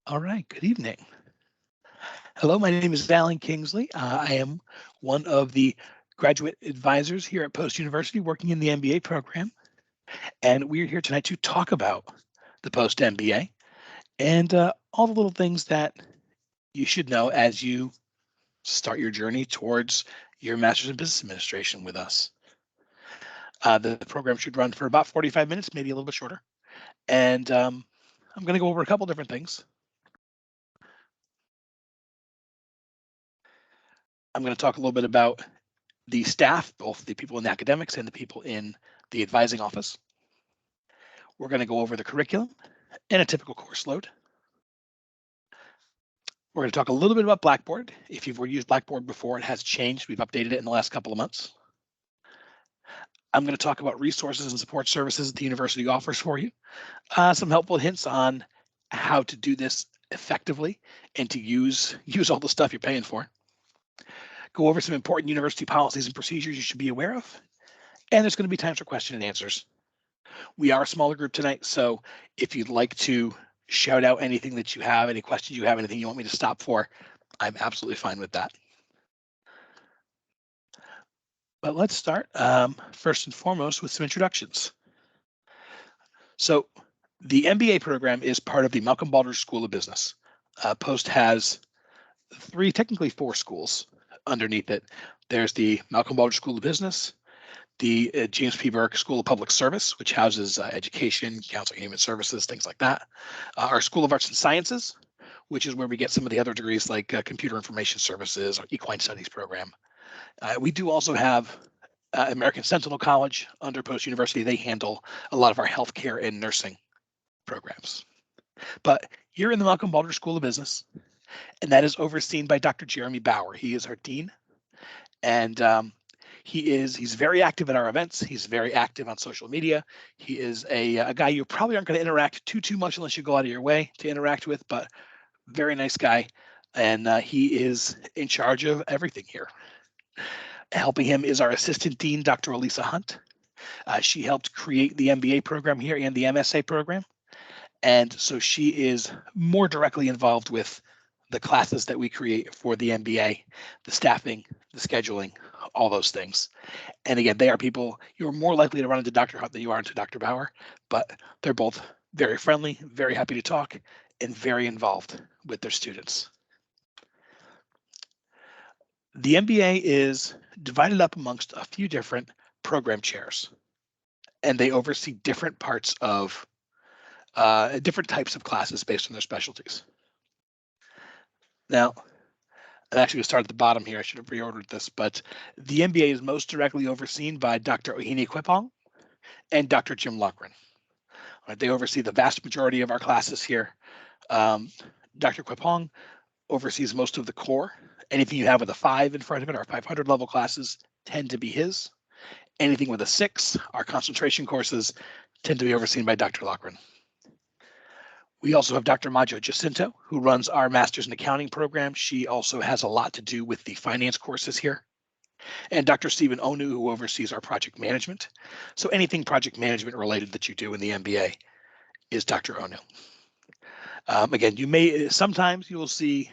All right, good evening. Hello, my name is Alan Kingsley. I am one of the graduate advisors here at Post University working in the MBA program. And we're here tonight to talk about the Post MBA and all the little things that you should know as you start your journey towards your Master's in Business Administration with us. The program should run for about 45 minutes, maybe a little bit shorter. And I'm going to go over a couple different things. I'm going to talk a little bit about the staff, both the people in the academics and the people in the advising office. We're going to go over the curriculum and a typical course load. We're going to talk a little bit about Blackboard. If you've used Blackboard before, it has changed. We've updated it in the last couple of months. I'm going to talk about resources and support services that the university offers for you. Some helpful hints on how to do this effectively and to use all the stuff you're paying for. Go over some important university policies and procedures you should be aware of. And there's going to be times for question and answers. We are a smaller group tonight, so if you'd like to shout out anything that you have, any questions you have, anything you want me to stop for, I'm absolutely fine with that. But let's start first and foremost with some introductions. So the MBA program is part of the Malcolm Baldrige School of Business. Post has technically four schools underneath it. There's the Malcolm Baldrige School of Business, the James P. Burke School of Public Service, which houses education, counseling, human services, things like that. Our School of Arts and Sciences, which is where we get some of the other degrees like computer information services or equine studies program. We do also have American Sentinel College under Post University. They handle a lot of our healthcare and nursing programs. But you're in the Malcolm Baldrige School of Business, and that is overseen by Dr. Jeremy Bauer. He is our dean, and he's very active at our events. He's very active on social media. He is a guy you probably aren't going to interact too much unless you go out of your way to interact with, but very nice guy. And he is in charge of everything here. Helping him is our assistant dean, Dr. Elisa Hunt. She helped create the MBA program here and the MSA program. And so she is more directly involved with the classes that we create for the MBA, the staffing, the scheduling, all those things. And again, they are people you're more likely to run into Dr. Hunt than you are into Dr. Bauer, but they're both very friendly, very happy to talk, and very involved with their students. The MBA is divided up amongst a few different program chairs, and they oversee different parts of different types of classes based on their specialties. Now, I'm actually going to start at the bottom here. I should have reordered this, but the MBA is most directly overseen by Dr. Ohini Kwepong and Dr. Jim Lochran. They oversee the vast majority of our classes here. Dr. Kwepong oversees most of the core. Anything you have with a 5 in front of it, our 500 level classes tend to be his. Anything with a 6, our concentration courses, tend to be overseen by Dr. Lochran. We also have Dr. Majo Jacinto, who runs our Master's in Accounting program. She also has a lot to do with the finance courses here. And Dr. Stephen Onu, who oversees our project management. So anything project management related that you do in the MBA is Dr. Onu. Again, sometimes you will see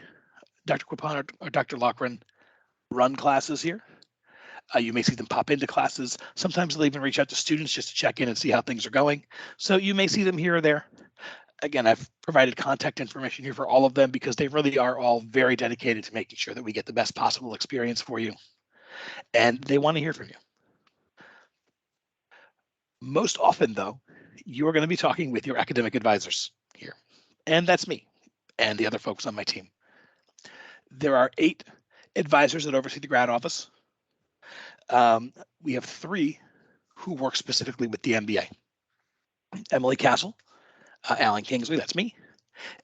Dr. Kwepong or Dr. Lochran run classes here. You may see them pop into classes. Sometimes they'll even reach out to students just to check in and see how things are going. So you may see them here or there. Again, I've provided contact information here for all of them because they really are all very dedicated to making sure that we get the best possible experience for you. And they want to hear from you. Most often, though, you are going to be talking with your academic advisors here. And that's me and the other folks on my team. There are 8 advisors that oversee the grad office. We have 3 who work specifically with the MBA. Emily Castle, Alan Kingsley, that's me,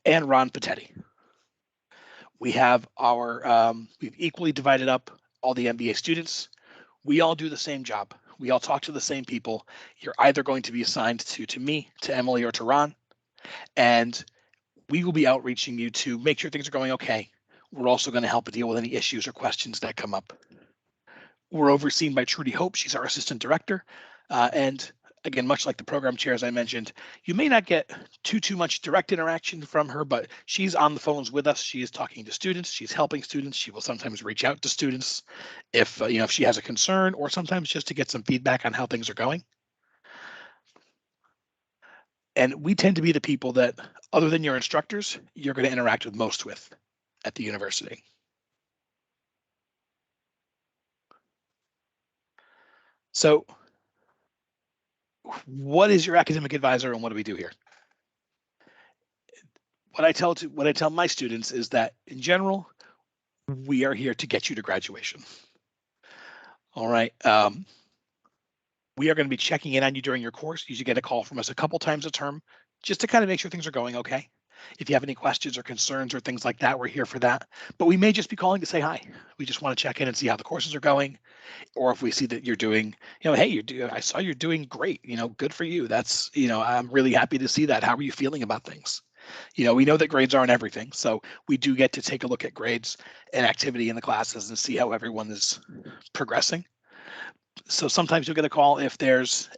and Ron Patetti. We have we've equally divided up all the MBA students. We all do the same job. We all talk to the same people. You're either going to be assigned to me, to Emily, or to Ron, and we will be outreaching you to make sure things are going okay. We're also going to help deal with any issues or questions that come up. We're overseen by Trudy Hope. She's our assistant director, and again, much like the program chairs I mentioned, you may not get too much direct interaction from her, but she's on the phones with us. She is talking to students. She's helping students. She will sometimes reach out to students if if she has a concern, or sometimes just to get some feedback on how things are going. And we tend to be the people that, other than your instructors, you're going to interact with most with at the university. So what is your academic advisor and what do we do here? What I tell my students is that in general, we are here to get you to graduation. All right. We are going to be checking in on you during your course. You should get a call from us a couple times a term just to kind of make sure things are going okay. If you have any questions or concerns or things like that, we're here for that. But we may just be calling to say hi. We just want to check in and see how the courses are going. Or if we see that you're doing, hey, I saw you're doing great, good for you. That's, I'm really happy to see that. How are you feeling about things? We know that grades aren't everything. So we do get to take a look at grades and activity in the classes and see how everyone is progressing. So sometimes you'll get a call if there's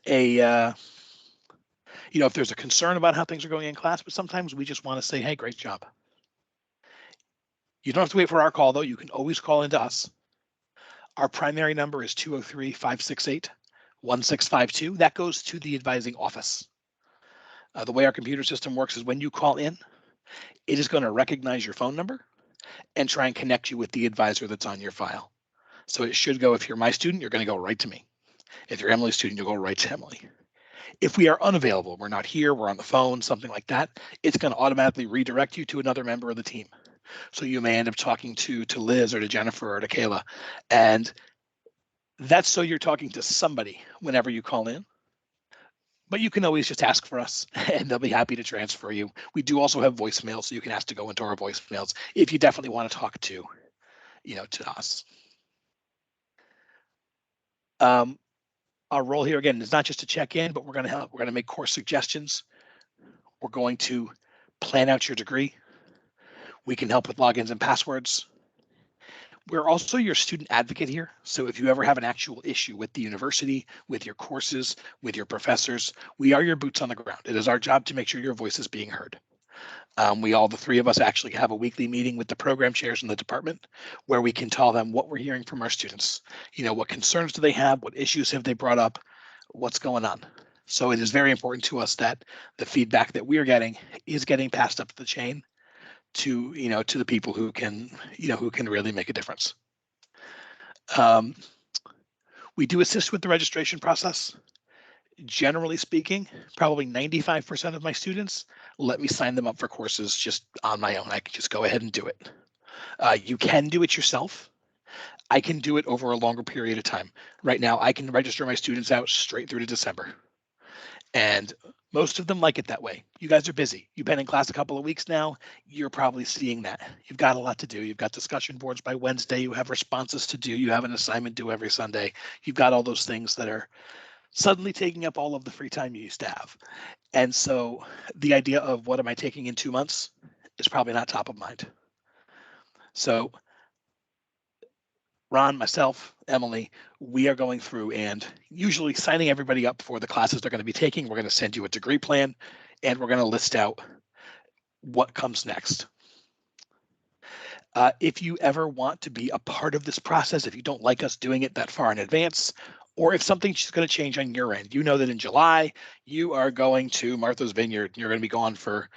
if there's a concern about how things are going in class, but sometimes we just want to say, hey, great job. You don't have to wait for our call, though. You can always call into us. Our primary number is 203-568-1652. That goes to the advising office. The way our computer system works is when you call in, it is going to recognize your phone number and try and connect you with the advisor that's on your file. So it should go, if you're my student, you're going to go right to me. If you're Emily's student, you'll go right to Emily. If we are unavailable, we're not here, we're on the phone, something like that, it's going to automatically redirect you to another member of the team. So you may end up talking to Liz or to Jennifer or to Kayla. And that's so you're talking to somebody whenever you call in. But you can always just ask for us and they'll be happy to transfer you. We do also have voicemail, so you can ask to go into our voicemails if you definitely want to talk to, to us. Our role here again is not just to check in, but we're going to help. We're going to make course suggestions. We're going to plan out your degree. We can help with logins and passwords. We're also your student advocate here. So if you ever have an actual issue with the university, with your courses, with your professors, we are your boots on the ground. It is our job to make sure your voice is being heard. The three of us actually have a weekly meeting with the program chairs in the department where we can tell them what we're hearing from our students. What concerns do they have? What issues have they brought up? What's going on? So it is very important to us that the feedback that we are getting is getting passed up the chain to the people who can really make a difference. We do assist with the registration process. Generally speaking, probably 95% of my students let me sign them up for courses just on my own. I can just go ahead and do it. You can do it yourself. I can do it over a longer period of time. Right now, I can register my students out straight through to December. And most of them like it that way. You guys are busy. You've been in class a couple of weeks now. You're probably seeing that. You've got a lot to do. You've got discussion boards by Wednesday. You have responses to do. You have an assignment due every Sunday. You've got all those things that are suddenly taking up all of the free time you used to have. And so the idea of what am I taking in 2 months is probably not top of mind. So Ron, myself, Emily, we are going through and usually signing everybody up for the classes they're going to be taking. We're going to send you a degree plan and we're going to list out what comes next. If you ever want to be a part of this process, if you don't like us doing it that far in advance, or if something's going to change on your end, you know that in July, you are going to Martha's Vineyard, you're going to be gone for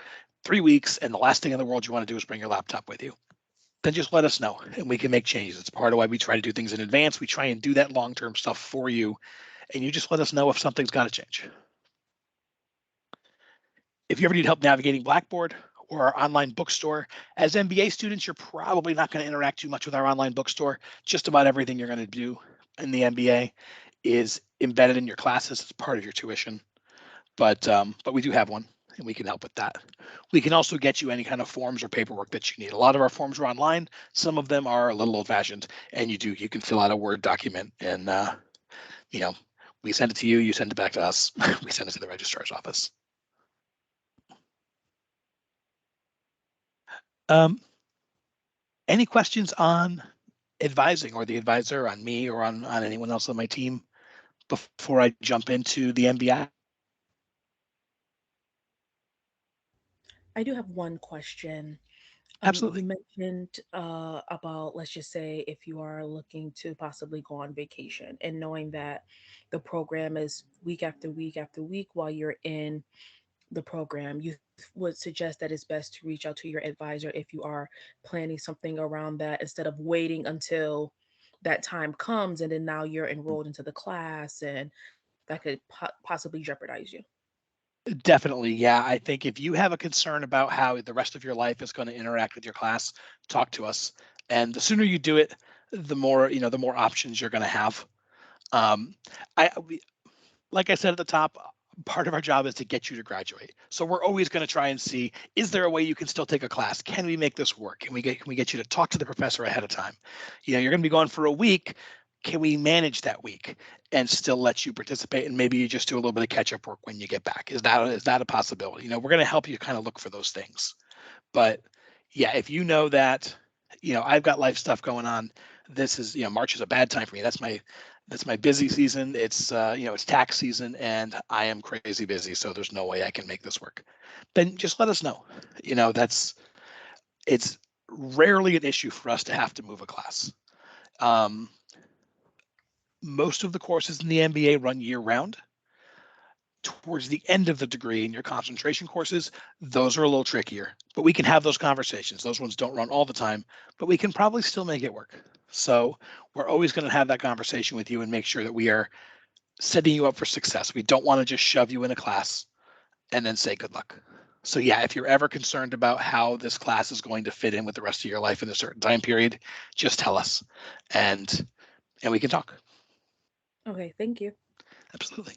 3 weeks, and the last thing in the world you want to do is bring your laptop with you. Then just let us know and we can make changes. It's part of why we try to do things in advance. We try and do that long-term stuff for you, and you just let us know if something's got to change. If you ever need help navigating Blackboard or our online bookstore, as MBA students, you're probably not going to interact too much with our online bookstore. Just about everything you're going to do in the MBA is embedded in your classes as part of your tuition. But we do have one and we can help with that. We can also get you any kind of forms or paperwork that you need. A lot of our forms are online. Some of them are a little old-fashioned, and you can fill out a Word document and we send it to you, you send it back to us, we send it to the registrar's office. Any questions on advising or the advisor, on me or on anyone else on my team before I jump into the MBA? I do have one question. You Absolutely. mentioned about, let's just say, if you are looking to possibly go on vacation and knowing that the program is week after week after week while you're in the program, you would suggest that it's best to reach out to your advisor if you are planning something around that instead of waiting until that time comes and then now you're enrolled into the class and that could possibly jeopardize you. Definitely, yeah. I think if you have a concern about how the rest of your life is going to interact with your class, talk to us. And the sooner you do it, the more, the more options you're going to have. Um, like I said at the top, part of our job is to get you to graduate. So we're always going to try and see, is there a way you can still take a class? Can we make this work? Can we get you to talk to the professor ahead of time? You're going to be gone for a week. Can we manage that week and still let you participate? And maybe you just do a little bit of catch up work when you get back. Is that a possibility? We're going to help you kind of look for those things. But yeah, if you know that, I've got life stuff going on. This is, March is a bad time for me. That's my busy season. It's tax season and I am crazy busy. So there's no way I can make this work. Then just let us know. It's rarely an issue for us to have to move a class. Um, Most of the courses in the MBA run year round. Towards the end of the degree in your concentration courses, those are a little trickier, but we can have those conversations. Those ones don't run all the time, but we can probably still make it work. So we're always going to have that conversation with you and make sure that we are setting you up for success. We don't want to just shove you in a class and then say good luck. So yeah, if you're ever concerned about how this class is going to fit in with the rest of your life in a certain time period, just tell us and we can talk. Okay, thank you. Absolutely.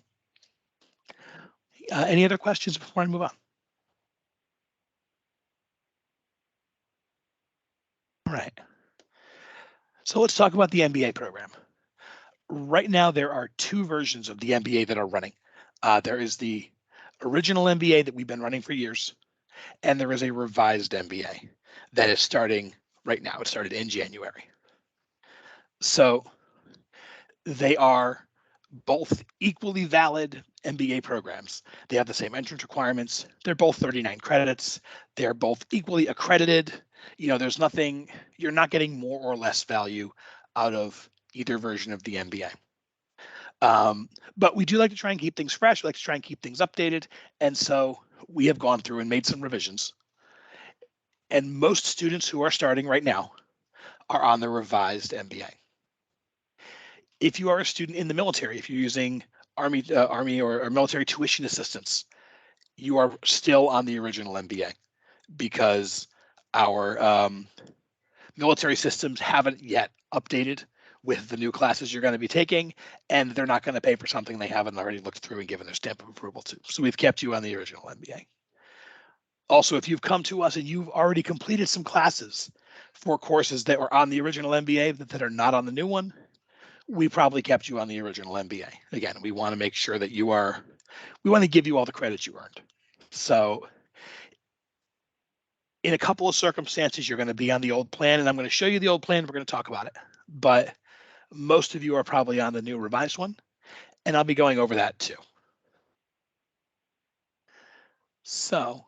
Any other questions before I move on? All right. So let's talk about the MBA program. Right now, there are two versions of the MBA that are running. There is the original MBA that we've been running for years, and there is a revised MBA that is starting right now. It started in January. So they are both equally valid MBA programs. They have the same entrance requirements. They're both 39 credits. They're both equally accredited. There's nothing, you're not getting more or less value out of either version of the MBA. But we do like to try and keep things fresh. We like to try and keep things updated. And so we have gone through and made some revisions. And most students who are starting right now are on the revised MBA. If you are a student in the military, if you're using Army or military tuition assistance, you are still on the original MBA because our military systems haven't yet updated with the new classes you're going to be taking, and they're not going to pay for something they haven't already looked through and given their stamp of approval to. So we've kept you on the original MBA. Also, if you've come to us and you've already completed some classes for courses that were on the original MBA that are not on the new one, we probably kept you on the original MBA. Again, we want to make sure that we want to give you all the credits you earned. So in a couple of circumstances, you're going to be on the old plan, and I'm going to show you the old plan. We're going to talk about it. But most of you are probably on the new revised one, and I'll be going over that too. So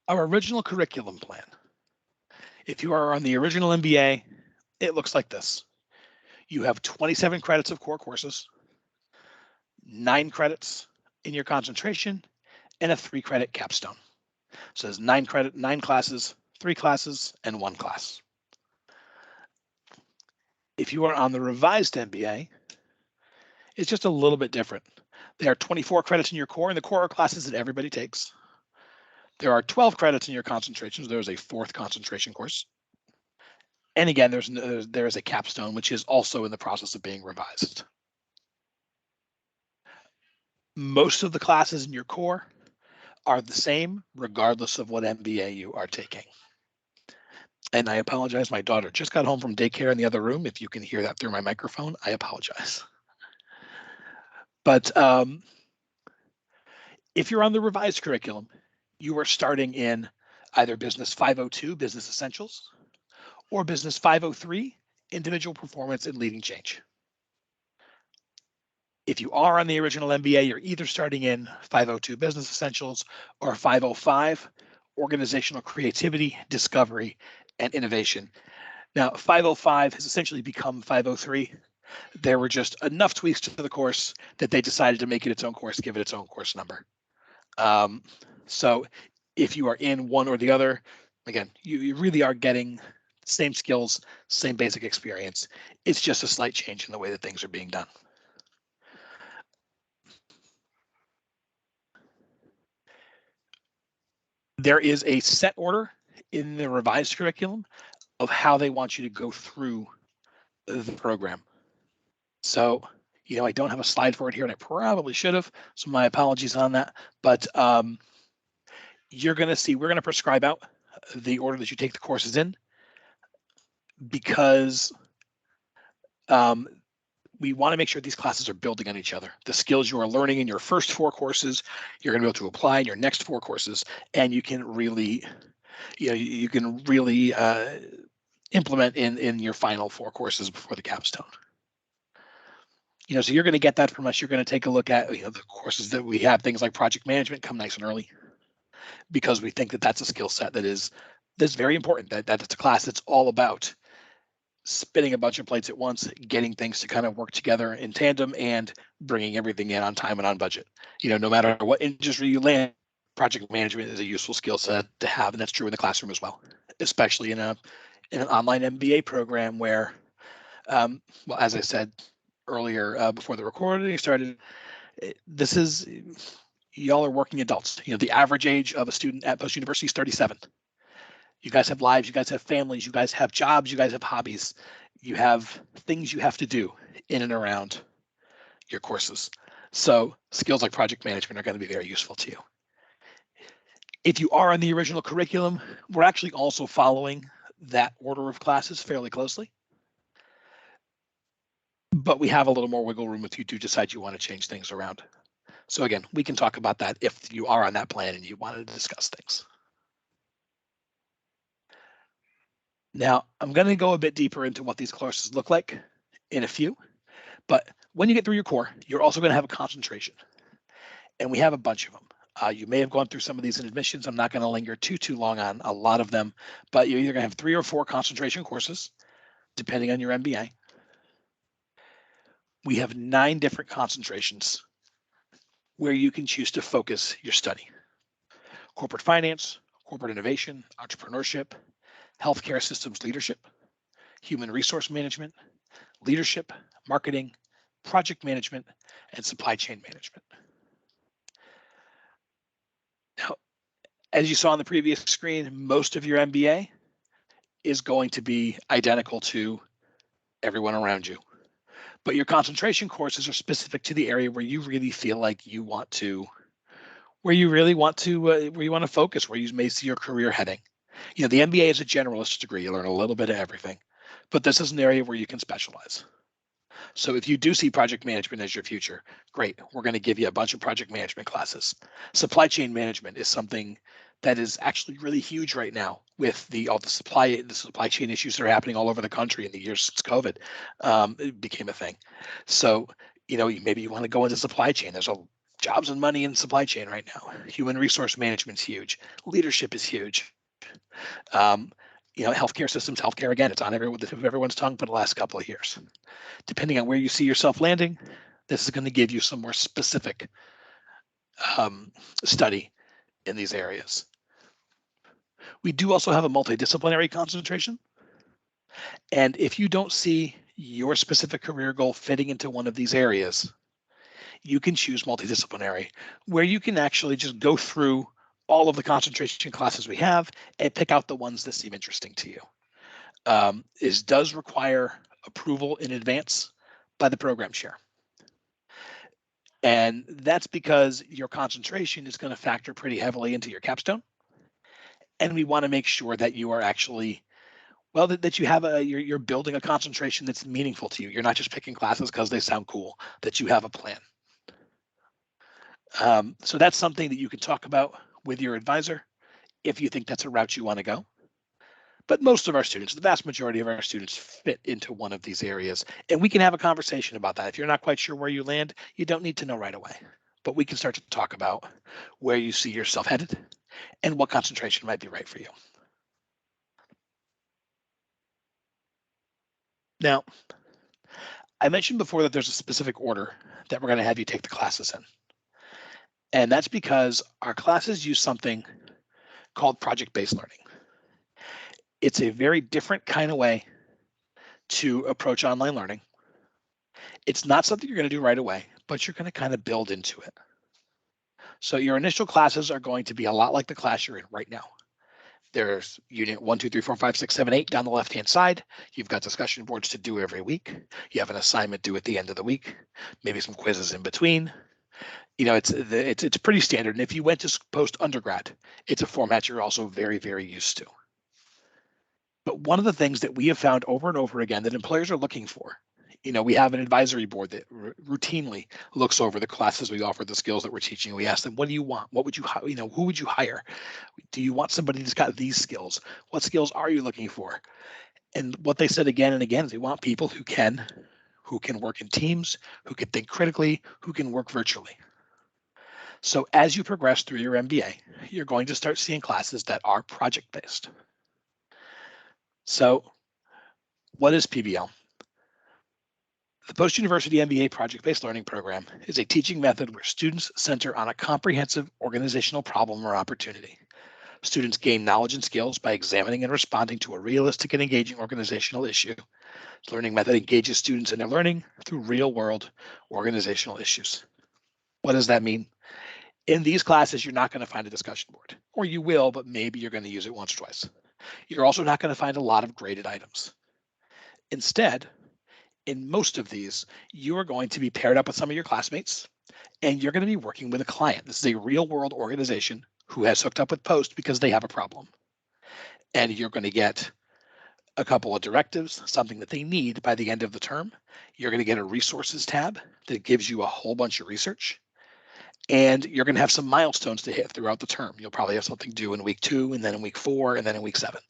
our original curriculum plan, if you are on the original MBA, it looks like this. You have 27 credits of core courses, 9 credits in your concentration, and a 3-credit capstone. So there's 9 classes, 3 classes, and 1 class. If you are on the revised MBA, it's just a little bit different. There are 24 credits in your core, and the core are classes that everybody takes. There are 12 credits in your concentration, so there's a 4th concentration course. And again, there is a capstone, which is also in the process of being revised. Most of the classes in your core are the same, regardless of what MBA you are taking. And I apologize, my daughter just got home from daycare in the other room. If you can hear that through my microphone, I apologize. But if you're on the revised curriculum, you are starting in either Business 502, Business Essentials, or Business 503, Individual Performance and Leading Change. If you are on the original MBA, you're either starting in 502 Business Essentials or 505 Organizational Creativity, Discovery, and Innovation. Now, 505 has essentially become 503. There were just enough tweaks to the course that they decided to make it its own course, give it its own course number. So if you are in one or the other, again, you really are getting same skills, same basic experience. It's just a slight change in the way that things are being done. There is a set order in the revised curriculum of how they want you to go through the program. So, I don't have a slide for it here, and I probably should have, so my apologies on that. But you're going to see, we're going to prescribe out the order that you take the courses in, because we want to make sure these classes are building on each other. The skills you are learning in your first 4 courses, you're going to be able to apply in your next 4 courses, and you can really, you can really implement in your final 4 courses before the capstone. So you're going to get that from us. You're going to take a look at the courses that we have. Things like project management come nice and early, because we think that that's a skill set that's very important. That's a class that's all about spinning a bunch of plates at once, getting things to kind of work together in tandem, and bringing everything in on time and on budget. No matter what industry you land, project management is a useful skill set to have, and that's true in the classroom as well, especially in an online MBA program where, well, as I said earlier before the recording started, y'all are working adults. The average age of a student at Post University is 37. You guys have lives, you guys have families, you guys have jobs, you guys have hobbies, you have things you have to do in and around your courses. So skills like project management are going to be very useful to you. If you are on the original curriculum, we're actually also following that order of classes fairly closely. But we have a little more wiggle room if you do decide you want to change things around. So again, we can talk about that if you are on that plan and you want to discuss things. Now, I'm going to go a bit deeper into what these courses look like in a few, but when you get through your core, you're also going to have a concentration, and we have a bunch of them. You may have gone through some of these in admissions. I'm not going to linger too long on a lot of them, but you're either going to have 3 or 4 concentration courses, depending on your MBA. We have 9 different concentrations where you can choose to focus your study: corporate finance, corporate innovation, entrepreneurship, healthcare systems leadership, human resource management, leadership, marketing, project management, and supply chain management. Now, as you saw on the previous screen, most of your MBA is going to be identical to everyone around you. But your concentration courses are specific to the area where you really feel like you want to, where you want to focus, where you may see your career heading. The MBA is a generalist degree. You learn a little bit of everything, but this is an area where you can specialize. So if you do see project management as your future, great. We're going to give you a bunch of project management classes. Supply chain management is something that is actually really huge right now with all the supply chain issues that are happening all over the country in the years since COVID. It became a thing. So, maybe you want to go into supply chain. There's jobs and money in supply chain right now. Human resource management is huge. Leadership is huge. Healthcare systems, healthcare, again, it's on everyone's tongue for the last couple of years. Depending on where you see yourself landing, this is going to give you some more specific study in these areas. We do also have a multidisciplinary concentration. And if you don't see your specific career goal fitting into one of these areas, you can choose multidisciplinary, where you can actually just go through all of the concentration classes we have and pick out the ones that seem interesting to you. This does require approval in advance by the program chair. And that's because your concentration is going to factor pretty heavily into your capstone. And we want to make sure that you are actually, that you have you're building a concentration that's meaningful to you. You're not just picking classes because they sound cool, that you have a plan. So that's something that you can talk about with your advisor if you think that's a route you want to go. But most of our students, the vast majority of our students fit into one of these areas, and we can have a conversation about that. If you're not quite sure where you land, you don't need to know right away, but we can start to talk about where you see yourself headed and what concentration might be right for you. Now, I mentioned before that there's a specific order that we're going to have you take the classes in. And that's because our classes use something called project-based learning. It's a very different kind of way to approach online learning. It's not something you're going to do right away, but you're going to kind of build into it. So your initial classes are going to be a lot like the class you're in right now. There's unit 1, 2, 3, 4, 5, 6, 7, 8 down the left-hand side. You've got discussion boards to do every week. You have an assignment due at the end of the week, maybe some quizzes in between. You know, it's pretty standard. And if you went to post-undergrad, it's a format you're also very, very used to. But one of the things that we have found over and over again that employers are looking for, you know, we have an advisory board that routinely looks over the classes we offer, the skills that we're teaching. We ask them, what do you want? What would you, who would you hire? Do you want somebody that's got these skills? What skills are you looking for? And what they said again and again is they want people who can work in teams, who can think critically, who can work virtually. So as you progress through your MBA, you're going to start seeing classes that are project-based. So what is PBL? The post-university MBA project-based learning program is a teaching method where students center on a comprehensive organizational problem or opportunity. Students gain knowledge and skills by examining and responding to a realistic and engaging organizational issue. The learning method engages students in their learning through real-world organizational issues. What does that mean? In these classes, you're not going to find a discussion board, or you will, but maybe you're going to use it once or twice. You're also not going to find a lot of graded items. Instead, in most of these, you are going to be paired up with some of your classmates, and you're going to be working with a client. This is a real-world organization who has hooked up with Post because they have a problem. And you're going to get a couple of directives, something that they need by the end of the term. You're going to get a resources tab that gives you a whole bunch of research. And you're going to have some milestones to hit throughout the term. You'll probably have something due in week 2, and then in week 4, and then in week 7.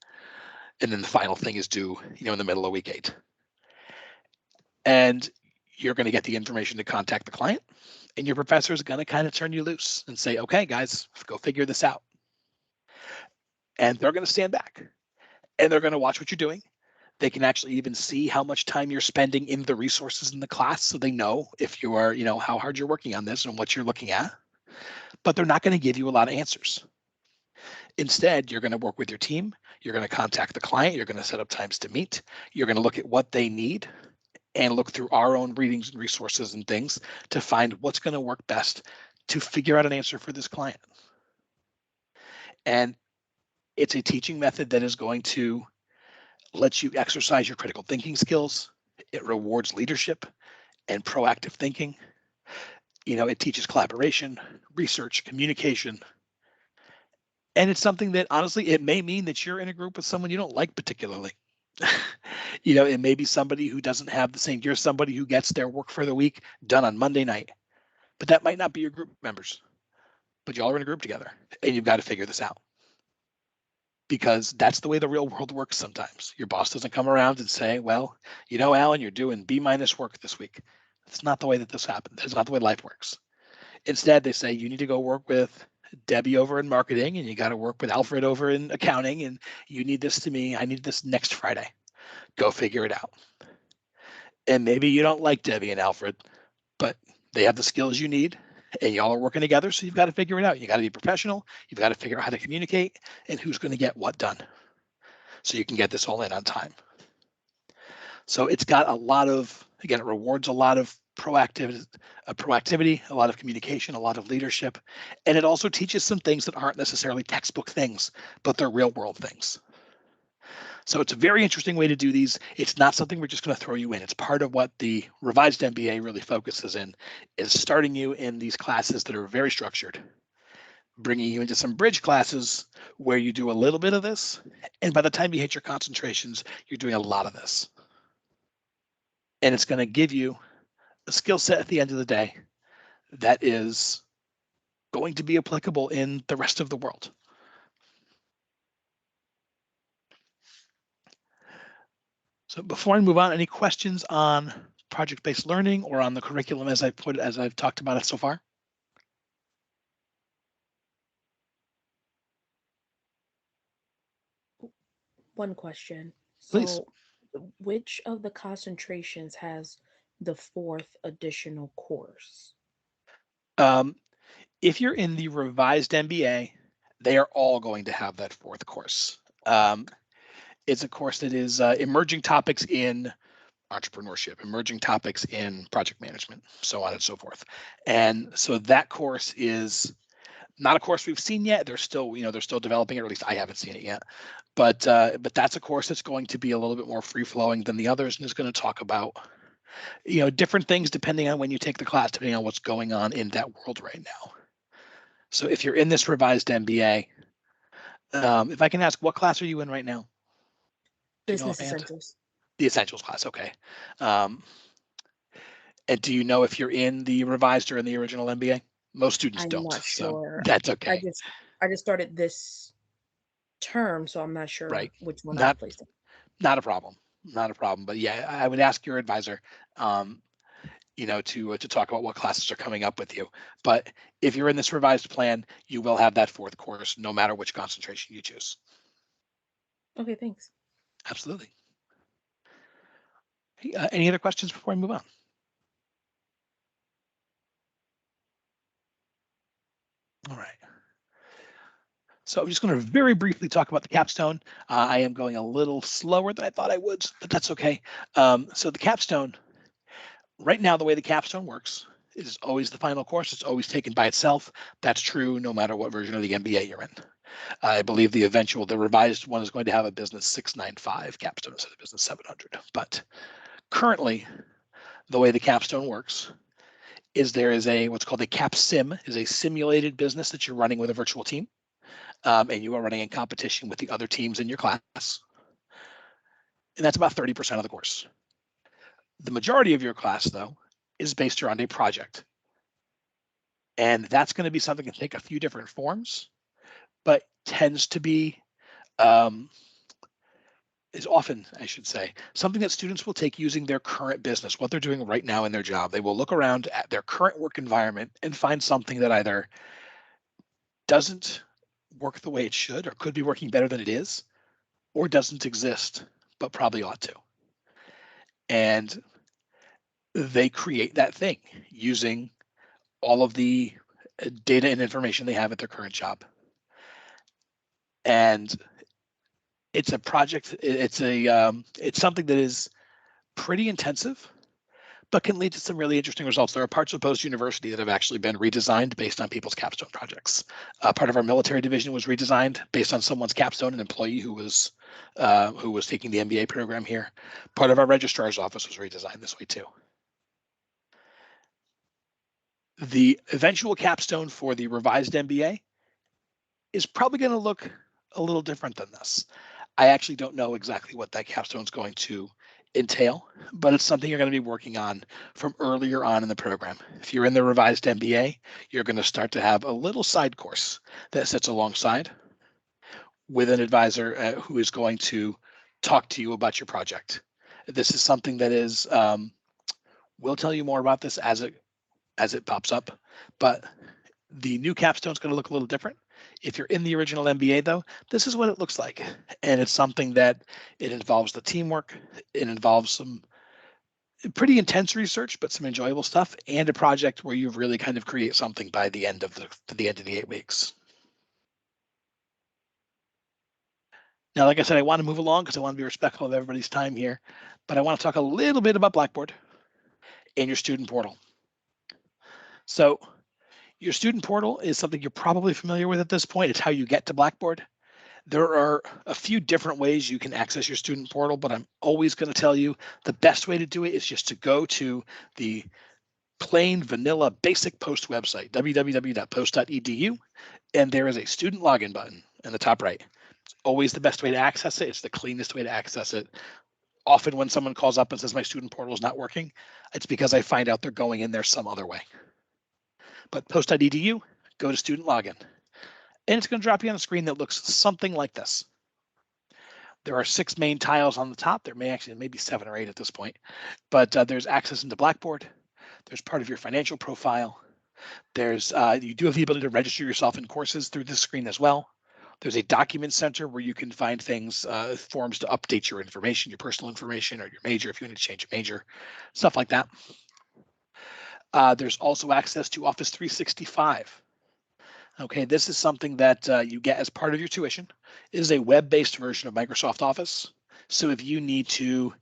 And then the final thing is due, in the middle of week 8. And you're going to get the information to contact the client, and your professor is going to kind of turn you loose and say, okay, guys, go figure this out. And they're going to stand back, and they're going to watch what you're doing. They can actually even see how much time you're spending in the resources in the class, so they know if you are, how hard you're working on this and what you're looking at. But they're not going to give you a lot of answers. Instead, you're going to work with your team. You're going to contact the client. You're going to set up times to meet. You're going to look at what they need and look through our own readings and resources and things to find what's going to work best to figure out an answer for this client. And it's a teaching method that is going to let you exercise your critical thinking skills. It rewards leadership and proactive thinking. It teaches collaboration, research, communication. And it's something that, honestly, it may mean that you're in a group with someone you don't like particularly. It may be somebody who doesn't have the same, you're somebody who gets their work for the week done on Monday night, but that might not be your group members, but y'all are in a group together and you've got to figure this out, because that's the way the real world works. Sometimes your boss doesn't come around and say, well, Alan, you're doing B- work this week. That's not the way that this happens. That's not the way life works. Instead, they say you need to go work with Debbie over in marketing, and you got to work with Alfred over in accounting, and you need this to me. I need this next Friday. Go figure it out. And maybe you don't like Debbie and Alfred, but they have the skills you need, and y'all are working together. So you've got to figure it out. You got to be professional. You've got to figure out how to communicate and who's going to get what done, so you can get this all in on time. So it's got a lot of, again, it rewards a lot of proactivity, a lot of communication, a lot of leadership, and it also teaches some things that aren't necessarily textbook things, but they're real world things. So it's a very interesting way to do these. It's not something we're just going to throw you in. It's part of what the revised MBA really focuses in, is starting you in these classes that are very structured, bringing you into some bridge classes where you do a little bit of this, and by the time you hit your concentrations, you're doing a lot of this. And it's going to give you a skill set at the end of the day that is going to be applicable in the rest of the world. So before I move on, any questions on project-based learning or on the curriculum as I've talked about it so far? One question. Please. So, which of the concentrations has the fourth additional course? If you're in the revised MBA, they are all going to have that fourth course. It's a course that is emerging topics in entrepreneurship, emerging topics in project management, so on and so forth. And so that course is not a course we've seen yet. They're still, they're still developing it, or at least I haven't seen it yet. But that's a course that's going to be a little bit more free flowing than the others, and is going to talk about, different things depending on when you take the class, depending on what's going on in that world right now. So if you're in this revised MBA, if I can ask, what class are you in right now? Do you know Business offhand? Essentials. The essentials class, okay. And do you know if you're in the revised or in the original MBA? Most students I'm don't, not so sure. that's I okay. just I just started this term, so I'm not sure Right. which one I was Not placed in. not a problem. Not a problem. But yeah, I would ask your advisor, to talk about what classes are coming up with you. But if you're in this revised plan, you will have that fourth course, no matter which concentration you choose. Okay, thanks. Absolutely. Hey, any other questions before I move on? All right. So I'm just going to very briefly talk about the capstone. I am going a little slower than I thought I would, but that's okay. So the capstone, right now, the way the capstone works is always the final course. It's always taken by itself. That's true no matter what version of the MBA you're in. I believe the revised one is going to have a business 695 capstone instead of business 700. But currently, the way the capstone works is there is what's called a cap sim, is a simulated business that you're running with a virtual team. And you are running in competition with the other teams in your class. And that's about 30% of the course. The majority of your class, though, is based around a project. And that's going to be something that can take a few different forms, but tends to be, is often, I should say, something that students will take using their current business, what they're doing right now in their job. They will look around at their current work environment and find something that either doesn't work the way it should or could be working better than it is, or doesn't exist, but probably ought to. And they create that thing using all of the data and information they have at their current job. And it's a project, it's something that is pretty intensive, but can lead to some really interesting results. There are parts of Post University that have actually been redesigned based on people's capstone projects. Part of our military division was redesigned based on someone's capstone, an employee who was taking the MBA program here. Part of our registrar's office was redesigned this way too. The eventual capstone for the revised MBA is probably going to look a little different than this. I actually don't know exactly what that capstone is going to entail, but it's something you're going to be working on from earlier on in the program. If you're in the revised MBA, you're going to start to have a little side course that sits alongside with an advisor who is going to talk to you about your project. This is something that is, we'll tell you more about this as it pops up, but the new capstone is going to look a little different. If you're in the original MBA, though, this is what it looks like. And it's something that it involves the teamwork. It involves some pretty intense research, but some enjoyable stuff, and a project where you really kind of create something by the end of the 8 weeks. Now, like I said, I want to move along because I want to be respectful of everybody's time here, but I want to talk a little bit about Blackboard and your student portal. So your student portal is something you're probably familiar with at this point. It's how you get to Blackboard. There are a few different ways you can access your student portal, but I'm always going to tell you the best way to do it is just to go to the plain vanilla basic post website, www.post.edu, and there is a student login button in the top right. It's always the best way to access it. It's the cleanest way to access it. Often when someone calls up and says my student portal is not working, it's because I find out they're going in there some other way. But post.edu, go to student login. And it's going to drop you on a screen that looks something like this. There are 6 main tiles on the top. There may actually maybe 7 or 8 at this point, but there's access into Blackboard. There's part of your financial profile. There's you do have the ability to register yourself in courses through this screen as well. There's a document center where you can find things, forms to update your information, your personal information, or your major if you need to change a major, stuff like that. There's also access to Office 365. Okay, this is something that you get as part of your tuition. It is a web-based version of Microsoft Office. So if you need to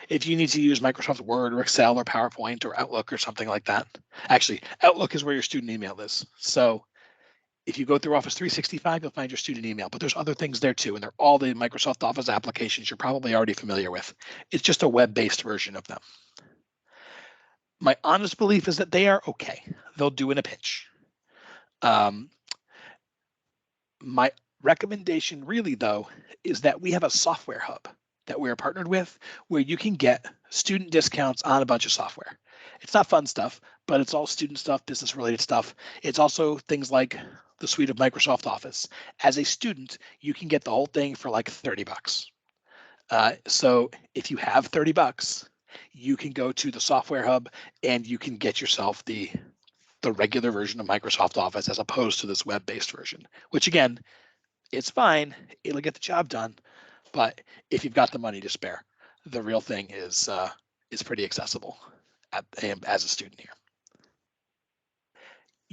use Microsoft Word or Excel or PowerPoint or Outlook or something like that, actually Outlook is where your student email is. So if you go through Office 365, you'll find your student email, but there's other things there too, and they're all the Microsoft Office applications you're probably already familiar with. It's just a web-based version of them. My honest belief is that they are okay. They'll do in a pinch. My recommendation really though is that we have a software hub that we're partnered with where you can get student discounts on a bunch of software. It's not fun stuff, but it's all student stuff, business related stuff. It's also things like the suite of Microsoft Office. As a student, you can get the whole thing for like $30. So if you have $30, you can go to the software hub and you can get yourself the regular version of Microsoft Office as opposed to this web-based version, which again, it's fine. It'll get the job done. But if you've got the money to spare, the real thing is pretty accessible as a student here.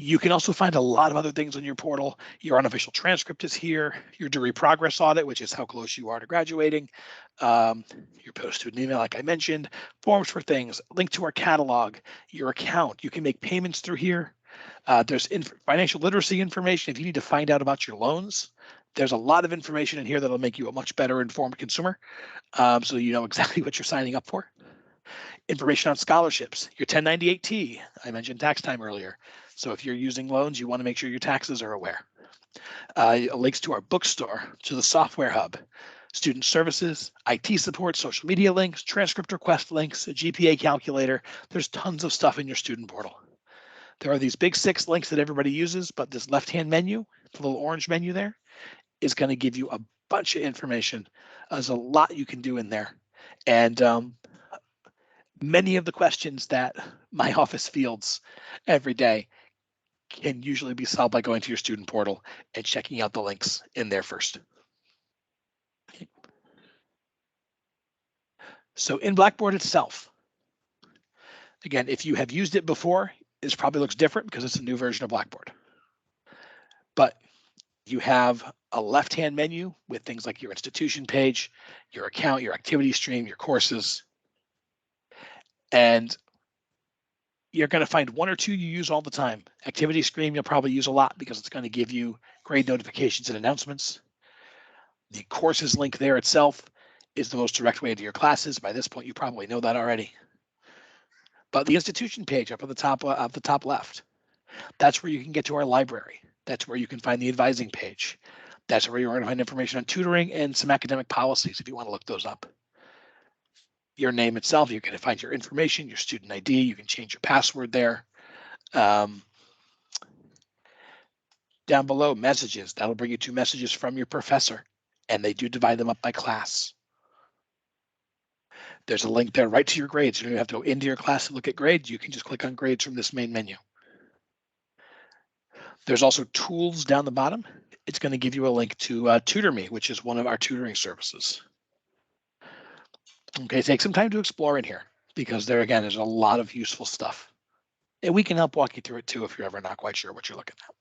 You can also find a lot of other things on your portal. Your unofficial transcript is here. Your degree progress audit, which is how close you are to graduating. Your post-student email, like I mentioned, forms for things, link to our catalog, your account. You can make payments through here. There's financial literacy information if you need to find out about your loans. There's a lot of information in here that'll make you a much better informed consumer, so you know exactly what you're signing up for. Information on scholarships, your 1098T. I mentioned tax time earlier. So if you're using loans, you want to make sure your taxes are aware. Links to our bookstore, to the software hub, student services, IT support, social media links, transcript request links, a GPA calculator. There's tons of stuff in your student portal. There are these big 6 links that everybody uses, but this left-hand menu, the little orange menu there, is going to give you a bunch of information. There's a lot you can do in there. And many of the questions that my office fields every day can usually be solved by going to your student portal and checking out the links in there first. So in Blackboard itself, again, if you have used it before, this probably looks different because it's a new version of Blackboard. But you have a left-hand menu with things like your institution page, your account, your activity stream, your courses. And you're going to find 1 or 2 you use all the time. Activity stream you'll probably use a lot because it's going to give you grade notifications and announcements. The courses link there itself is the most direct way into your classes. By this point, you probably know that already. But the institution page up at the top left, that's where you can get to our library. That's where you can find the advising page. That's where you're going to find information on tutoring and some academic policies if you want to look those up. Your name itself, you're going to find your information, your student ID. You can change your password there. Down below, messages. That'll bring you to messages from your professor, and they do divide them up by class. There's a link there right to your grades. You don't have to go into your class to look at grades. You can just click on grades from this main menu. There's also tools down the bottom. It's going to give you a link to TutorMe, which is one of our tutoring services. Okay, take some time to explore in here because there, again, there's a lot of useful stuff. And we can help walk you through it too if you're ever not quite sure what you're looking at.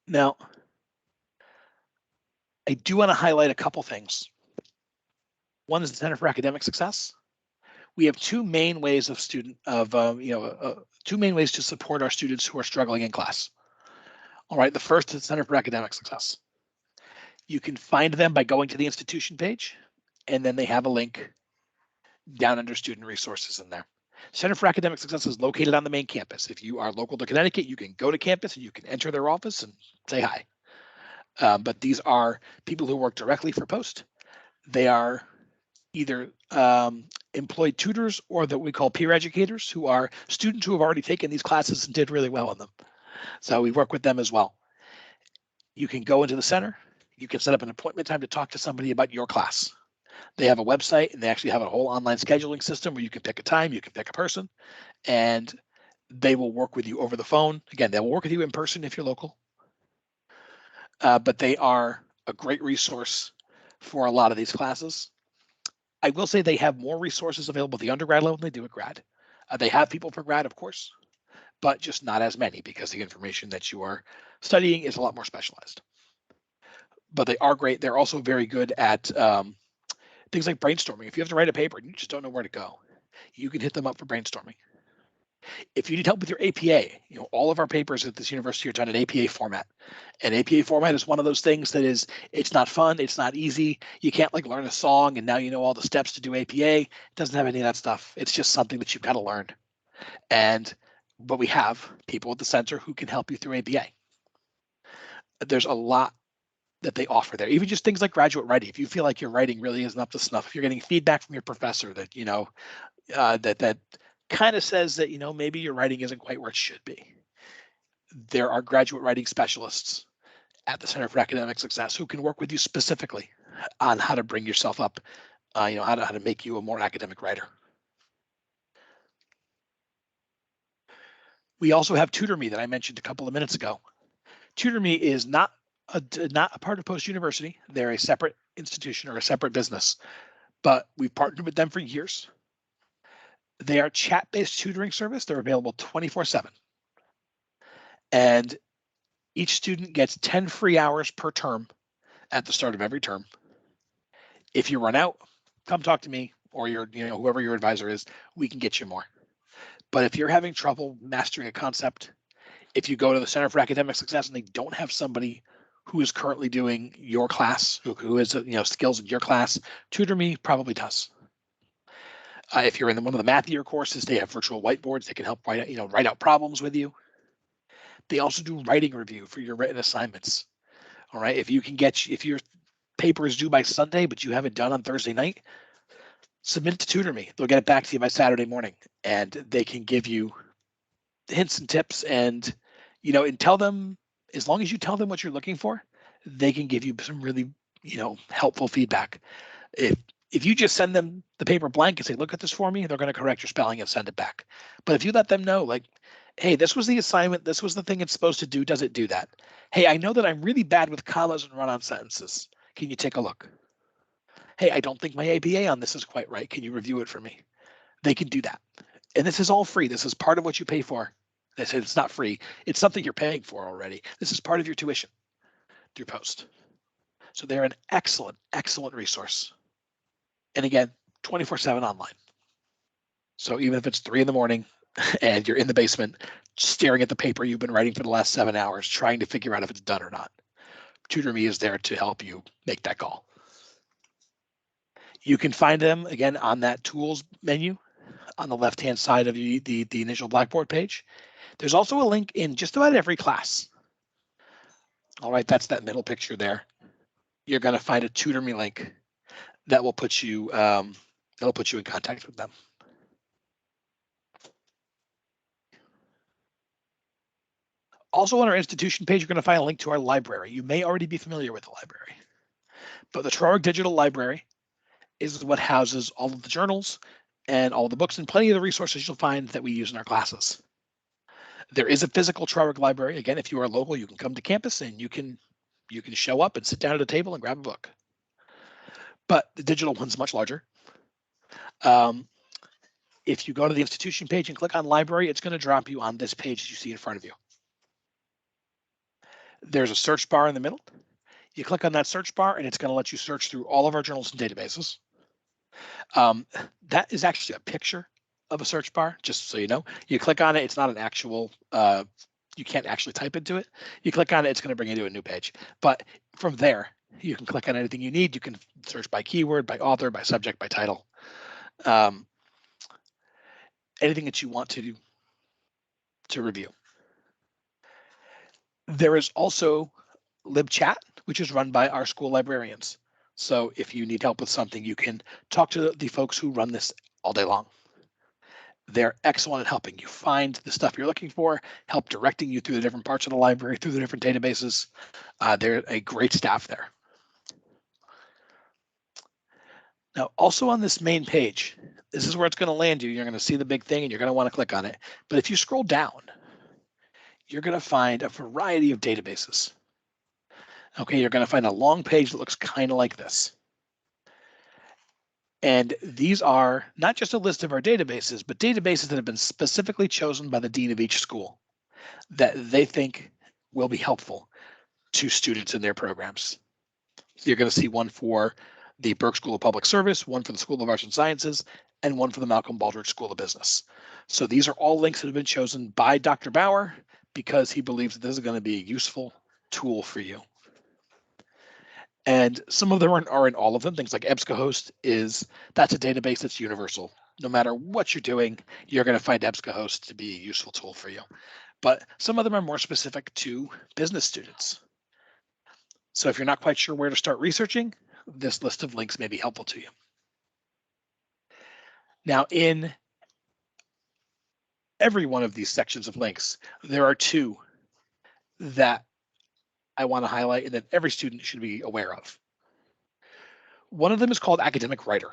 Now, I do want to highlight a couple things. One is the Center for Academic Success. We have 2 main ways of two main ways to support our students who are struggling in class. All right, the first is the Center for Academic Success. You can find them by going to the institution page, and then they have a link down under student resources in there. Center for Academic Success is located on the main campus. If you are local to Connecticut, you can go to campus and you can enter their office and say hi. But these are people who work directly for Post. They are either employed tutors or that we call peer educators, who are students who have already taken these classes and did really well in them. So we work with them as well. You can go into the center. You can set up an appointment time to talk to somebody about your class. They have a website and they actually have a whole online scheduling system where you can pick a time, you can pick a person, and they will work with you over the phone. Again, they will work with you in person if you're local, but they are a great resource for a lot of these classes. I will say they have more resources available at the undergrad level than they do at grad. They have people for grad, of course, but just not as many because the information that you are studying is a lot more specialized. But they are great. They're also very good at things like brainstorming. If you have to write a paper and you just don't know where to go, you can hit them up for brainstorming. If you need help with your APA, all of our papers at this university are done in APA format. And APA format is one of those things that it's not fun, it's not easy. You can't like learn a song and now you know all the steps to do APA. It doesn't have any of that stuff. It's just something that you've got to learn. But we have people at the center who can help you through APA. There's a lot that they offer there, even just things like graduate writing. If you feel like your writing really isn't up to snuff, if you're getting feedback from your professor that, that kind of says that, maybe your writing isn't quite where it should be. There are graduate writing specialists at the Center for Academic Success who can work with you specifically on how to bring yourself up, how to make you a more academic writer. We also have TutorMe that I mentioned a couple of minutes ago. TutorMe is not a part of Post University. They're a separate institution or a separate business, but we've partnered with them for years. They are chat-based tutoring service. They're available 24/7. And each student gets 10 free hours per term at the start of every term. If you run out, come talk to me or whoever your advisor is, we can get you more. But if you're having trouble mastering a concept, if you go to the Center for Academic Success and they don't have somebody who is currently doing your class, who has skills in your class, TutorMe probably does. If you're in one of the math year courses, they have virtual whiteboards that can help write out problems with you. They also do writing review for your written assignments. All right, if your paper is due by Sunday, but you have it done on Thursday night, submit it to TutorMe. They'll get it back to you by Saturday morning, and they can give you hints and tips and tell them, as long as you tell them what you're looking for, they can give you some really helpful feedback. If you just send them the paper blank and say, look at this for me, they're going to correct your spelling and send it back. But if you let them know, like, hey, this was the assignment, this was the thing it's supposed to do, does it do that? Hey, I know that I'm really bad with commas and run-on sentences. Can you take a look? Hey, I don't think my APA on this is quite right. Can you review it for me? They can do that. And this is all free. This is part of what you pay for. They said it's not free. It's something you're paying for already. This is part of your tuition through Post. So they're an excellent, excellent resource. And again, 24/7 online. So even if it's 3 a.m. and you're in the basement staring at the paper you've been writing for the last 7 hours, trying to figure out if it's done or not, TutorMe is there to help you make that call. You can find them again on that tools menu on the left-hand side of the initial Blackboard page. There's also a link in just about every class. All right, that's that middle picture there. You're going to find a TutorMe link that will put you in contact with them. Also on our institution page, you're going to find a link to our library. You may already be familiar with the library, but the Troward Digital Library is what houses all of the journals and all the books and plenty of the resources you'll find that we use in our classes. There is a physical Troward library. Again, if you are local, you can come to campus and you can show up and sit down at a table and grab a book. But the digital one's much larger. If you go to the institution page and click on library, it's going to drop you on this page that you see in front of you. There's a search bar in the middle. You click on that search bar and it's going to let you search through all of our journals and databases. That is actually a picture of a search bar, just so you know. You click on it, it's not an actual, you can't actually type into it. You click on it, it's going to bring you to a new page. But from there, you can click on anything you need. You can search by keyword, by author, by subject, by title. Anything that you want to review. There is also LibChat, which is run by our school librarians. So if you need help with something, you can talk to the folks who run this all day long. They're excellent at helping you find the stuff you're looking for, help directing you through the different parts of the library, through the different databases. They're a great staff there. Now, also on this main page, this is where it's going to land you. You're going to see the big thing and you're going to want to click on it. But if you scroll down, you're going to find a variety of databases. Okay, you're going to find a long page that looks kind of like this. And these are not just a list of our databases, but databases that have been specifically chosen by the dean of each school that they think will be helpful to students in their programs. So you're going to see one for the Burke School of Public Service, one for the School of Arts and Sciences, and one for the Malcolm Baldrige School of Business. So these are all links that have been chosen by Dr. Bauer because he believes that this is going to be a useful tool for you. And some of them are in all of them. Things like EBSCOhost that's a database that's universal. No matter what you're doing, you're going to find EBSCOhost to be a useful tool for you. But some of them are more specific to business students. So if you're not quite sure where to start researching, this list of links may be helpful to you. Now, in every one of these sections of links, there are two that I want to highlight and that every student should be aware of. One of them is called Academic Writer.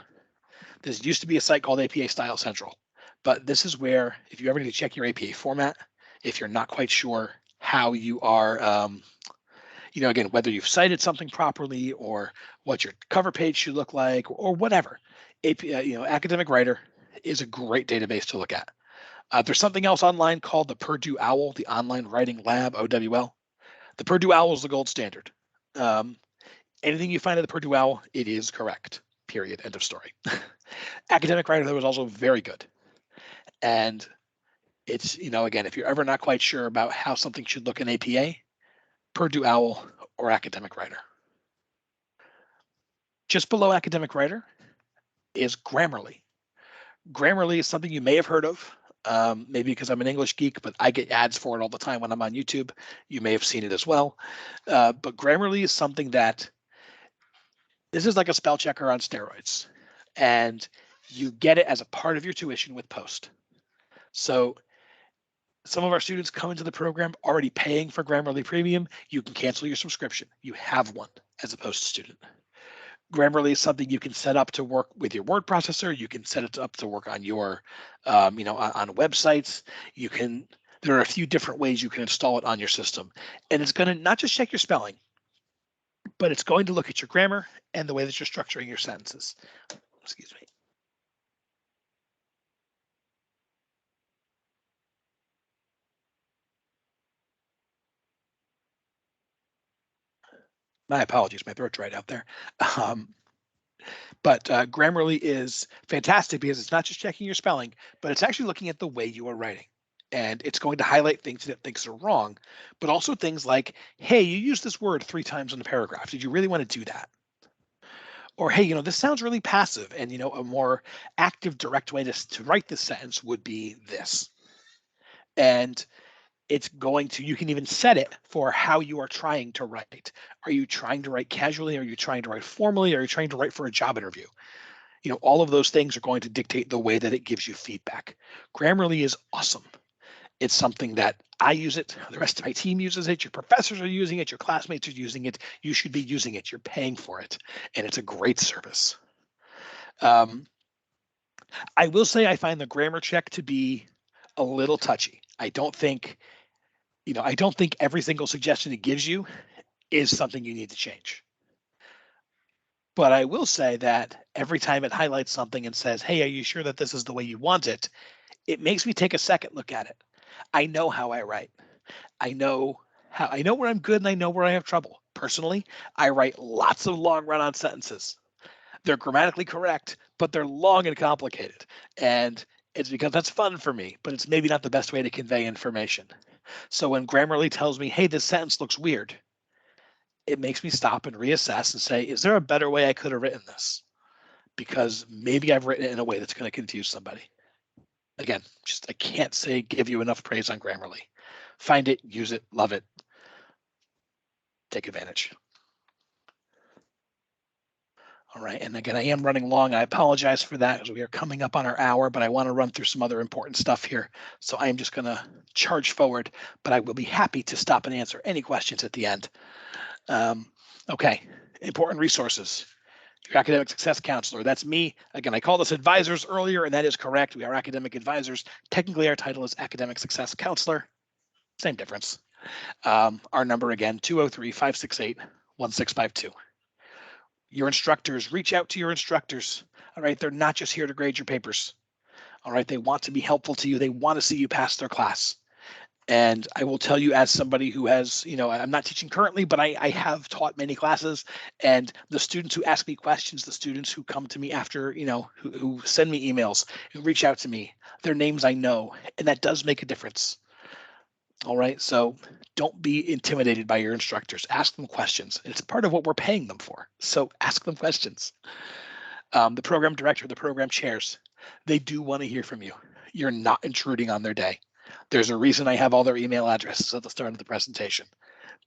This used to be a site called APA Style Central, but this is where if you ever need to check your APA format, if you're not quite sure how you are, again, whether you've cited something properly or what your cover page should look like or whatever, Academic Writer is a great database to look at. There's something else online called the Purdue OWL, the Online Writing Lab, OWL. The Purdue OWL is the gold standard. Anything you find at the Purdue OWL, it is correct. Period. End of story. Academic Writer, though, was also very good. And it's, again, if you're ever not quite sure about how something should look in APA, Purdue OWL or Academic Writer. Just below Academic Writer is Grammarly. Grammarly is something you may have heard of, maybe because I'm an English geek, but I get ads for it all the time when I'm on YouTube. You may have seen it as well. But Grammarly is something that this is like a spell checker on steroids, and you get it as a part of your tuition with Post. So some of our students come into the program already paying for Grammarly Premium. You can cancel your subscription. You have one as a Post student. Grammarly is something you can set up to work with your word processor. You can set it up to work on your, on websites. There are a few different ways you can install it on your system. And it's going to not just check your spelling, but it's going to look at your grammar and the way that you're structuring your sentences. Excuse me. My apologies, my throat dried out there. But Grammarly is fantastic because it's not just checking your spelling, but it's actually looking at the way you are writing. And it's going to highlight things that it thinks are wrong, but also things like, hey, you used this word 3 times in the paragraph. Did you really want to do that? Or, hey, this sounds really passive. And, a more active, direct way to write this sentence would be this. And you can even set it for how you are trying to write. Are you trying to write casually? Are you trying to write formally? Are you trying to write for a job interview? All of those things are going to dictate the way that it gives you feedback. Grammarly is awesome. It's something that I use it. The rest of my team uses it. Your professors are using it. Your classmates are using it. You should be using it. You're paying for it. And it's a great service. I will say I find the grammar check to be a little touchy. I don't think every single suggestion it gives you is something you need to change. But I will say that every time it highlights something and says, hey, are you sure that this is the way you want it? It makes me take a second look at it. I know how I write. I know where I'm good and I know where I have trouble. Personally, I write lots of long run-on sentences. They're grammatically correct, but they're long and complicated. And it's because that's fun for me, but it's maybe not the best way to convey information. So when Grammarly tells me, hey, this sentence looks weird, it makes me stop and reassess and say, is there a better way I could have written this? Because maybe I've written it in a way that's going to confuse somebody. Again, I can't give you enough praise on Grammarly. Find it, use it, love it, take advantage. All right, and again, I am running long. I apologize for that as we are coming up on our hour, but I want to run through some other important stuff here. So I am just going to charge forward, but I will be happy to stop and answer any questions at the end. Okay, important resources. your academic success counselor. That's me. Again, I called us advisors earlier, and that is correct. We are academic advisors. Technically, our title is academic success counselor. Same difference. Our number again, 203-568-1652. Your instructors, reach out to your instructors. All right, they're not just here to grade your papers. All right, they want to be helpful to you. They want to see you pass their class. And I will tell you, as somebody who has, I'm not teaching currently, but I have taught many classes, and the students who ask me questions, the students who come to me after, who send me emails, who reach out to me, their names I know, and that does make a difference. All right, so don't be intimidated by your instructors. Ask them questions. It's part of what we're paying them for. So ask them questions. The program director, the program chairs, they do want to hear from you. You're not intruding on their day. There's a reason I have all their email addresses at the start of the presentation,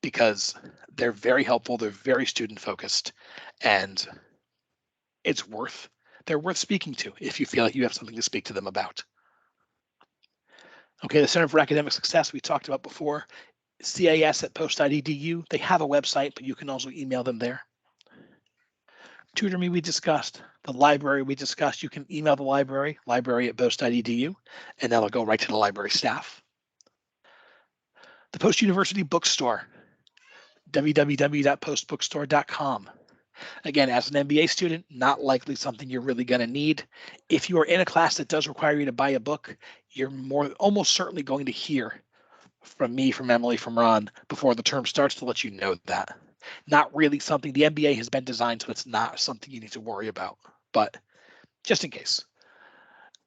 because they're very helpful. They're very student focused, and they're worth speaking to if you feel like you have something to speak to them about. Okay, the Center for Academic Success we talked about before, CAS@post.edu. They have a website, but you can also email them there. TutorMe we discussed. The library we discussed. You can email the library@post.edu, and that'll go right to the library staff. The Post University Bookstore, www.postbookstore.com. Again, as an MBA student, not likely something you're really going to need. If you are in a class that does require you to buy a book, you're almost certainly going to hear from me, from Emily, from Ron before the term starts to let you know that. Not really something, the MBA has been designed so it's not something you need to worry about, but just in case.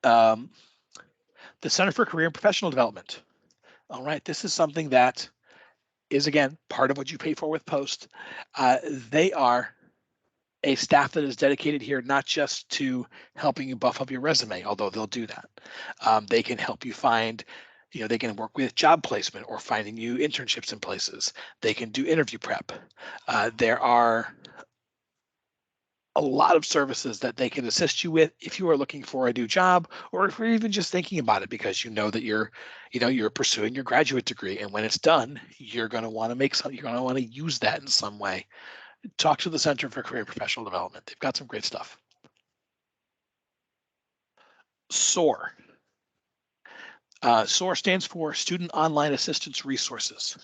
The Center for Career and Professional Development. All right, this is something that is, again, part of what you pay for with Post. They are a staff that is dedicated here not just to helping you buff up your resume, although they'll do that. They can help you find, they can work with job placement or finding you internships in places. They can do interview prep. There are a lot of services that they can assist you with if you are looking for a new job, or if you're even just thinking about it because you know that you're pursuing your graduate degree, and when it's done, you're going to want to you're going to want to use that in some way. Talk to the Center for Career and Professional Development. They've got some great stuff. SOAR. SOAR stands for Student Online Assistance Resources.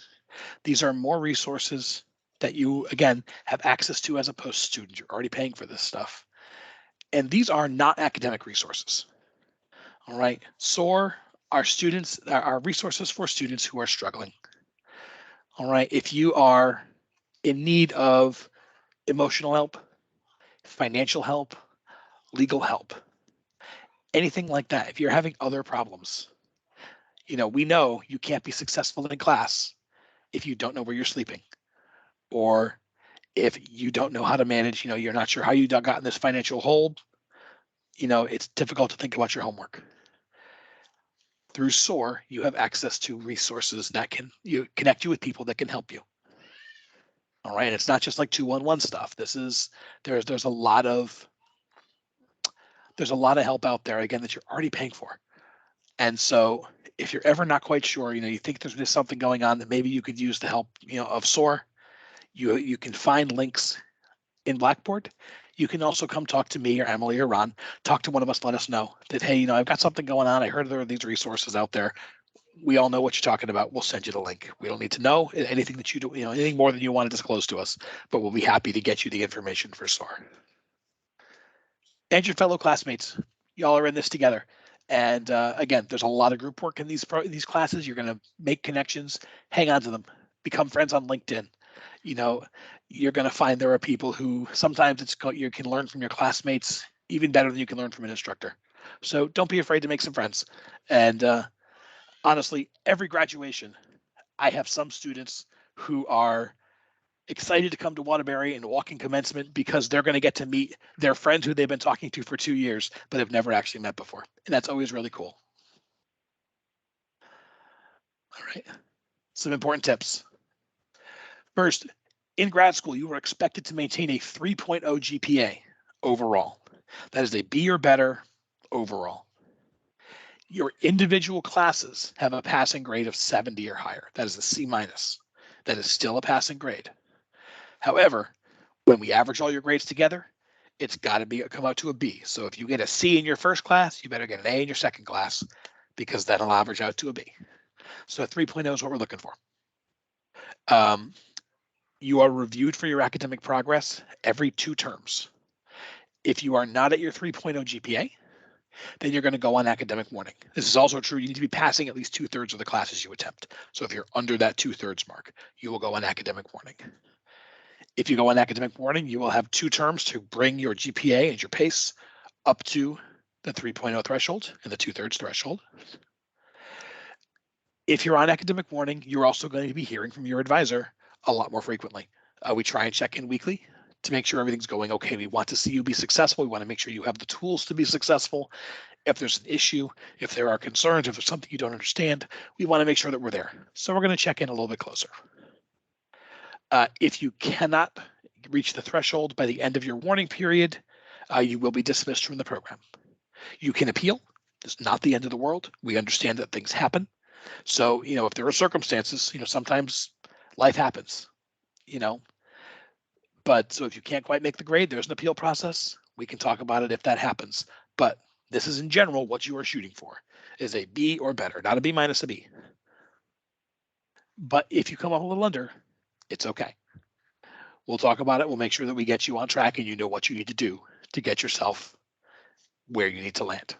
These are more resources that you, again, have access to as a post student. You're already paying for this stuff. And these are not academic resources. All right. SOAR are resources for students who are struggling. All right. If you are in need of emotional help, financial help, legal help, anything like that, if you're having other problems, we know you can't be successful in class if you don't know where you're sleeping, or if you don't know how to manage, you're not sure how you got in this financial hole, it's difficult to think about your homework. Through SOAR, you have access to resources that can connect you with people that can help you. All right, it's not just like 211 stuff. There's a lot of help out there, again, that you're already paying for. And so if you're ever not quite sure, you think there's something going on that maybe you could use the help, of SOAR, you can find links in Blackboard. You can also come talk to me or Emily or Ron, talk to one of us, let us know that, hey, I've got something going on. I heard there are these resources out there. We all know what you're talking about. We'll send you the link. We don't need to know anything that you do, anything more than you want to disclose to us, but we'll be happy to get you the information for SOAR. And your fellow classmates, y'all are in this together. And again, there's a lot of group work in these classes. You're going to make connections, hang on to them, become friends on LinkedIn. You're going to find there are people who sometimes you can learn from your classmates even better than you can learn from an instructor. So don't be afraid to make some friends. And honestly, every graduation, I have some students who are excited to come to Waterbury and walk in commencement because they're going to get to meet their friends who they've been talking to for 2 years, but have never actually met before. And that's always really cool. All right, some important tips. First, in grad school, you are expected to maintain a 3.0 GPA overall. That is a B or better overall. Your individual classes have a passing grade of 70 or higher. That is a C-. That is still a passing grade. However, when we average all your grades together, it's got to come out to a B. So if you get a C in your first class, you better get an A in your second class, because that'll average out to a B. So a 3.0 is what we're looking for. You are reviewed for your academic progress every 2 terms. If you are not at your 3.0 GPA, then you're going to go on academic warning. This is also true. You need to be passing at least 2/3 of the classes you attempt. So if you're under that 2/3 mark, you will go on academic warning. If you go on academic warning, you will have 2 terms to bring your GPA and your PACE up to the 3.0 threshold and the 2/3 threshold. If you're on academic warning, you're also going to be hearing from your advisor a lot more frequently. We try and check in weekly to make sure everything's going okay. We want to see you be successful. We want to make sure you have the tools to be successful. If there's an issue, if there are concerns, if there's something you don't understand, we want to make sure that we're there. So we're going to check in a little bit closer. If you cannot reach the threshold by the end of your warning period, you will be dismissed from the program. You can appeal. It's not the end of the world. We understand that things happen. So, if there are circumstances, sometimes life happens, but so if you can't quite make the grade, there's an appeal process. We can talk about it if that happens. But this is in general what you are shooting for, is a B or better, not a B minus, a B. But if you come up a little under, it's okay. We'll talk about it. We'll make sure that we get you on track and you know what you need to do to get yourself where you need to land.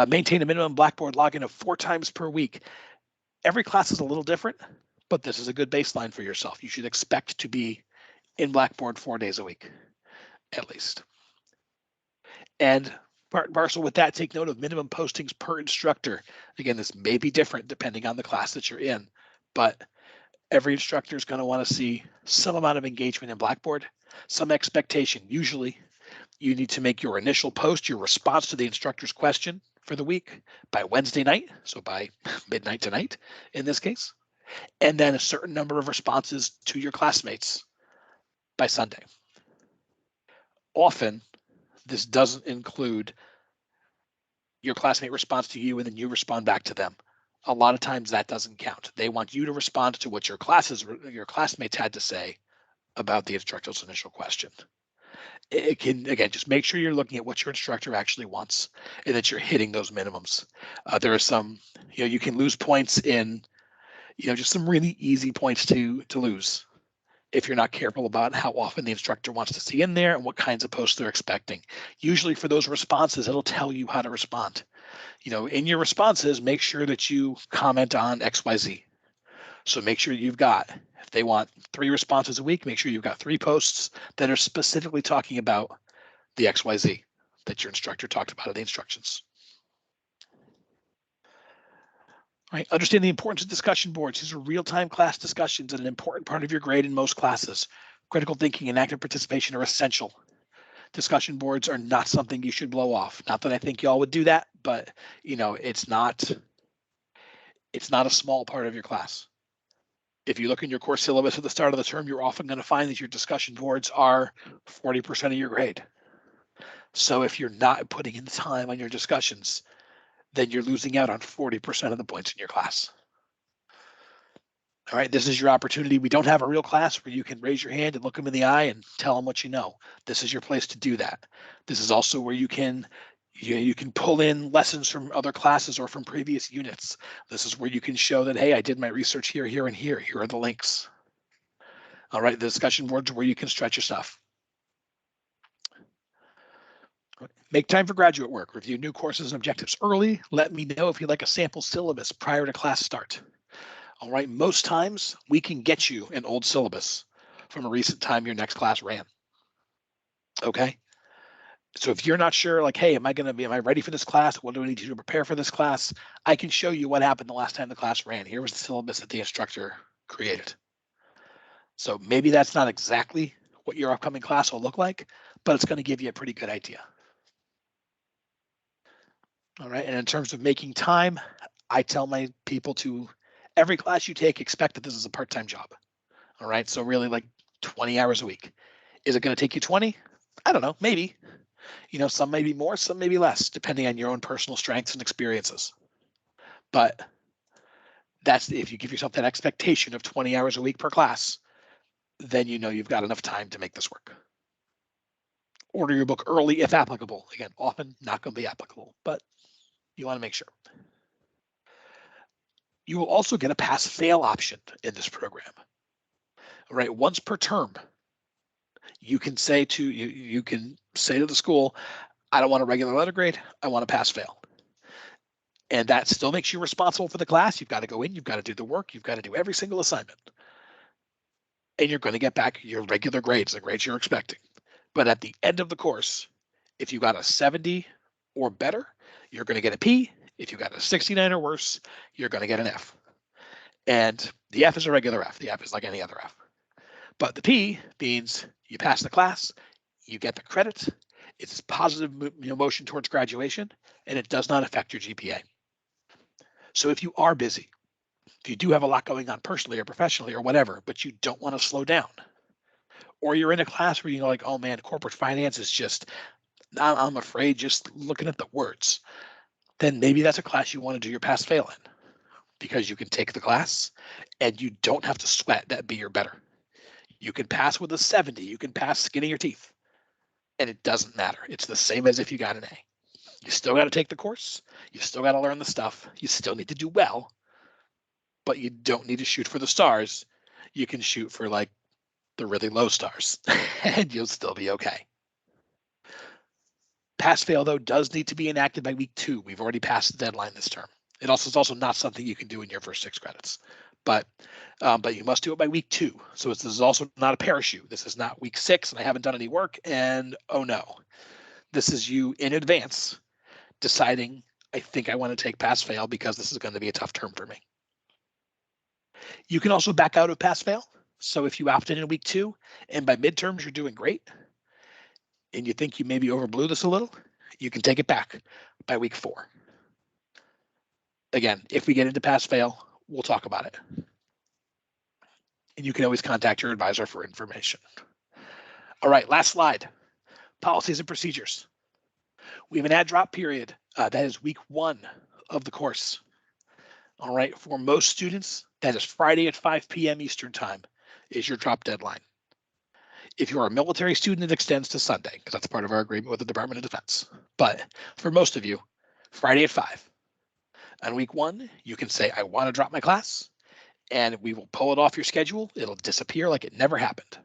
Maintain a minimum Blackboard login of 4 times per week. Every class is a little different, but this is a good baseline for yourself. You should expect to be in Blackboard 4 days a week, at least. And part and parcel with that, take note of minimum postings per instructor. Again, this may be different depending on the class that you're in, but every instructor is going to want to see some amount of engagement in Blackboard, some expectation. Usually, you need to make your initial post, your response to the instructor's question for the week by Wednesday night, so by midnight tonight in this case, and then a certain number of responses to your classmates by Sunday. Often, this doesn't include your classmate responds to you and then you respond back to them. A lot of times that doesn't count. They want you to respond to what your classmates had to say about the instructor's initial question. It can, again, just make sure you're looking at what your instructor actually wants and that you're hitting those minimums. There are some, you can lose points in, just some really easy points to lose if you're not careful about how often the instructor wants to see in there and what kinds of posts they're expecting. Usually for those responses, it'll tell you how to respond. In your responses, make sure that you comment on XYZ. So make sure you've got, if they want 3 responses a week, make sure you've got 3 posts that are specifically talking about the XYZ that your instructor talked about in the instructions. All right, understand the importance of discussion boards. These are real-time class discussions and an important part of your grade in most classes. Critical thinking and active participation are essential. Discussion boards are not something you should blow off. Not that I think y'all would do that, but it's not a small part of your class. If you look in your course syllabus at the start of the term, you're often going to find that your discussion boards are 40% of your grade. So if you're not putting in the time on your discussions, then you're losing out on 40% of the points in your class. All right, this is your opportunity. We don't have a real class where you can raise your hand and look them in the eye and tell them what you know. This is your place to do that. This is also where you can pull in lessons from other classes or from previous units. This is where you can show that, hey, I did my research here, here, and here. Here are the links. All right, the discussion boards are where you can stretch your stuff. Make time for graduate work. Review new courses and objectives early. Let me know if you'd like a sample syllabus prior to class start. All right, most times we can get you an old syllabus from a recent time your next class ran. Okay. So if you're not sure, like, hey, am I ready for this class? What do I need to do to prepare for this class? I can show you what happened the last time the class ran. Here was the syllabus that the instructor created. So maybe that's not exactly what your upcoming class will look like, but it's going to give you a pretty good idea. All right, and in terms of making time, I tell my people to, every class you take, expect that this is a part-time job. All right, so really like 20 hours a week. Is it going to take you 20? I don't know, maybe. Some may be more, some may be less, depending on your own personal strengths and experiences. But that's, if you give yourself that expectation of 20 hours a week per class, then you've got enough time to make this work. Order your book early if applicable. Again, often not going to be applicable, but you want to make sure. You will also get a pass-fail option in this program. All right, once per term, you can say to the school, I don't want a regular letter grade, I want a pass-fail. And that still makes you responsible for the class. You've got to go in, you've got to do the work, you've got to do every single assignment. And you're going to get back your regular grades, the grades you're expecting. But at the end of the course, if you got a 70 or better, you're going to get a P. If you got a 69 or worse, you're going to get an F. And the F is a regular F. The F is like any other F. But the P means you pass the class, you get the credit, it's positive motion towards graduation, and it does not affect your GPA. So if you are busy, if you do have a lot going on personally or professionally or whatever, but you don't want to slow down, or you're in a class where you're like, oh man, corporate finance is just, I'm afraid just looking at the words, then maybe that's a class you want to do your pass-fail in, because you can take the class and you don't have to sweat that B or better. You can pass with a 70, you can pass skinning your teeth, and it doesn't matter. It's the same as if you got an A. You still got to take the course, you still got to learn the stuff, you still need to do well, but you don't need to shoot for the stars. You can shoot for like the really low stars and you'll still be okay. Pass-fail, though, does need to be enacted by week 2. We've already passed the deadline this term. It's also not something you can do in your first 6 credits, but you must do it by week 2. So this is also not a parachute. This is not week 6 and I haven't done any work and oh no. This is you in advance deciding, I think I want to take pass-fail because this is going to be a tough term for me. You can also back out of pass-fail. So if you opt in week 2 and by midterms you're doing great and you think you maybe overblew this a little, you can take it back by week 4. Again, if we get into pass-fail, we'll talk about it. And you can always contact your advisor for information. All right, last slide. Policies and procedures. We have an add drop period. That is week 1 of the course. All right, for most students, that is Friday at 5 p.m. Eastern time is your drop deadline. If you're a military student, it extends to Sunday because that's part of our agreement with the Department of Defense. But for most of you, Friday at 5. On week 1, you can say, I want to drop my class, and we will pull it off your schedule. It'll disappear like it never happened.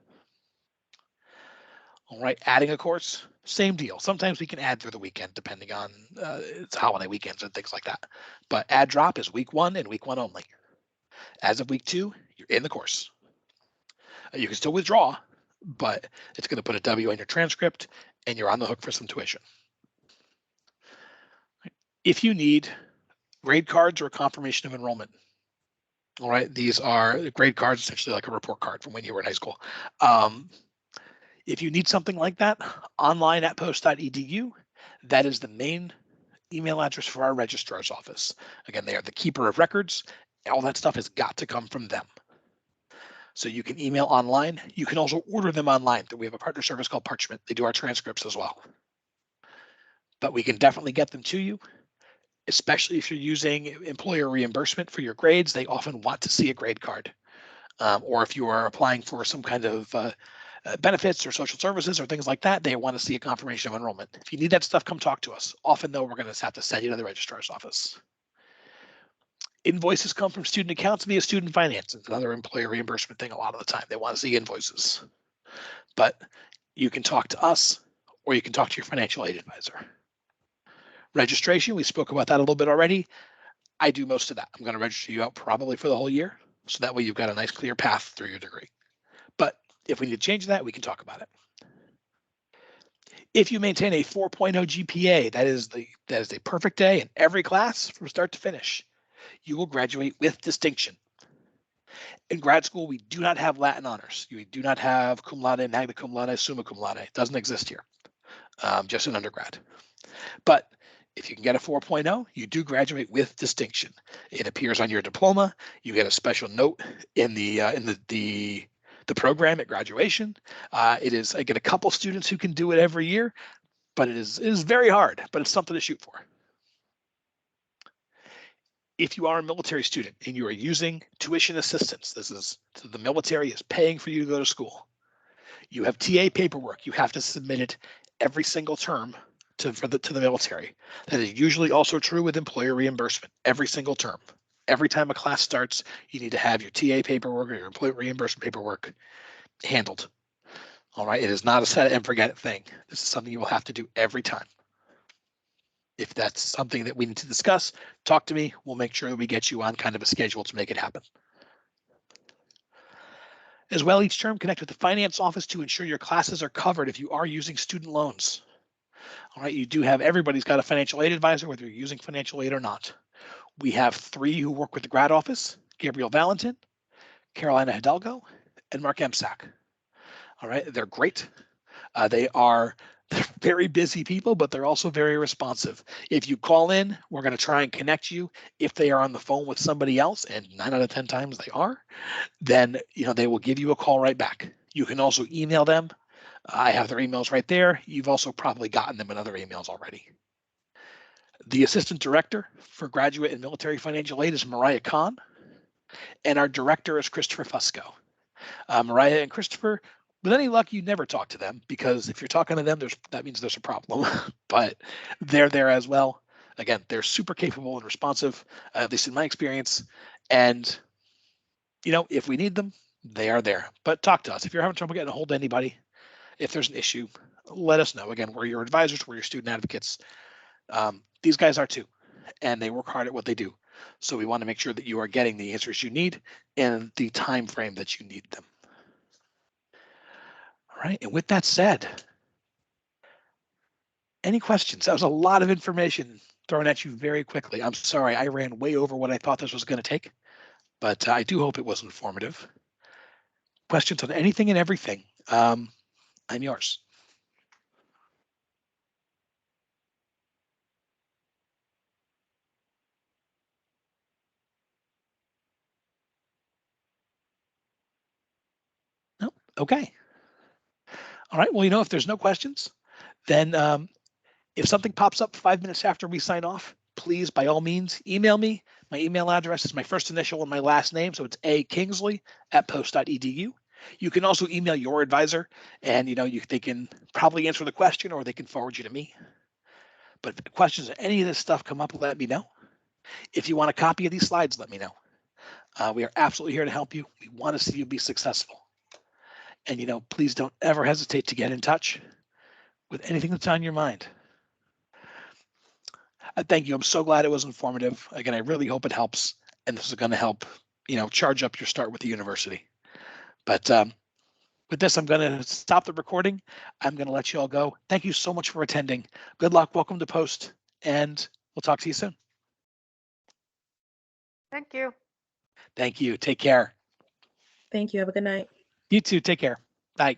All right, adding a course, same deal. Sometimes we can add through the weekend, depending on it's holiday weekends and things like that. But add drop is week 1 and week 1 only. As of week 2, you're in the course. You can still withdraw, but it's going to put a W on your transcript and you're on the hook for some tuition. If you need grade cards or a confirmation of enrollment, all right, these are grade cards, essentially like a report card from when you were in high school. If you need something like that, online at post.edu, that is the main email address for our registrar's office. Again, they are the keeper of records. All that stuff has got to come from them. So you can email online. You can also order them online. We have a partner service called Parchment. They do our transcripts as well. But we can definitely get them to you, especially if you're using employer reimbursement for your grades. They often want to see a grade card. Or if you are applying for some kind of benefits or social services or things like that, they want to see a confirmation of enrollment. If you need that stuff, come talk to us. Often, though, we're going to have to send you to the registrar's office. Invoices come from student accounts via student finance. It's another employer reimbursement thing a lot of the time. They want to see invoices. But you can talk to us or you can talk to your financial aid advisor. Registration, we spoke about that a little bit already. I do most of that. I'm going to register you out probably for the whole year. So that way you've got a nice clear path through your degree. But if we need to change that, we can talk about it. If you maintain a 4.0 GPA, that is a perfect day in every class from start to finish. You will graduate with distinction. In grad school, we do not have Latin honors. We do not have cum laude, magna cum laude, summa cum laude. It doesn't exist here, just an undergrad. But if you can get a 4.0, you do graduate with distinction. It appears on your diploma. You get a special note in the program at graduation. I get a couple students who can do it every year, but it is very hard, but it's something to shoot for. If you are a military student and you are using tuition assistance, the military is paying for you to go to school. You have TA paperwork. You have to submit it every single term to the military. That is usually also true with employer reimbursement, every single term. Every time a class starts, you need to have your TA paperwork or your employer reimbursement paperwork handled. All right, it is not a set and forget it thing. This is something you will have to do every time. If that's something that we need to discuss, talk to me. We'll make sure that we get you on kind of a schedule to make it happen. As well, each term connect with the finance office to ensure your classes are covered if you are using student loans. All right, you do have, everybody's got a financial aid advisor, whether you're using financial aid or not. We have 3 who work with the grad office: Gabriel Valentin, Carolina Hidalgo, and Mark Emsack. All right, they're great. They're very busy people, but they're also very responsive. If you call in, we're going to try and connect you. If they are on the phone with somebody else, and 9 out of 10 times they are, then they will give you a call right back. You can also email them. I have their emails right there. You've also probably gotten them in other emails already. The assistant director for graduate and military financial aid is Mariah Kahn, and our director is Christopher Fusco. Mariah and Christopher, with any luck, you never talk to them, because if you're talking to them, that means there's a problem. But they're there as well. Again, they're super capable and responsive, at least in my experience. And if we need them, they are there. But talk to us if you're having trouble getting a hold of anybody. If there's an issue, let us know. Again, we're your advisors, we're your student advocates. These guys are too, and they work hard at what they do. So we want to make sure that you are getting the answers you need in the time frame that you need them. All right, and with that said, any questions? That was a lot of information thrown at you very quickly. I'm sorry, I ran way over what I thought this was going to take, but I do hope it was informative. Questions on anything and everything? I'm yours. No? Okay. All right, well, if there's no questions, then if something pops up 5 minutes after we sign off, please, by all means, email me. My email address is my first initial and my last name, so it's akingsley@post.edu. You can also email your advisor, and they can probably answer the question, or they can forward you to me. But if questions or any of this stuff come up, let me know. If you want a copy of these slides, let me know. We are absolutely here to help you. We want to see you be successful. And please don't ever hesitate to get in touch with anything that's on your mind. Thank you. I'm so glad it was informative. Again, I really hope it helps, and this is going to help, charge up your start with the university. But with this, I'm going to stop the recording. I'm going to let you all go. Thank you so much for attending. Good luck. Welcome to Post, and we'll talk to you soon. Thank you. Thank you. Take care. Thank you. Have a good night. You too. Take care. Bye.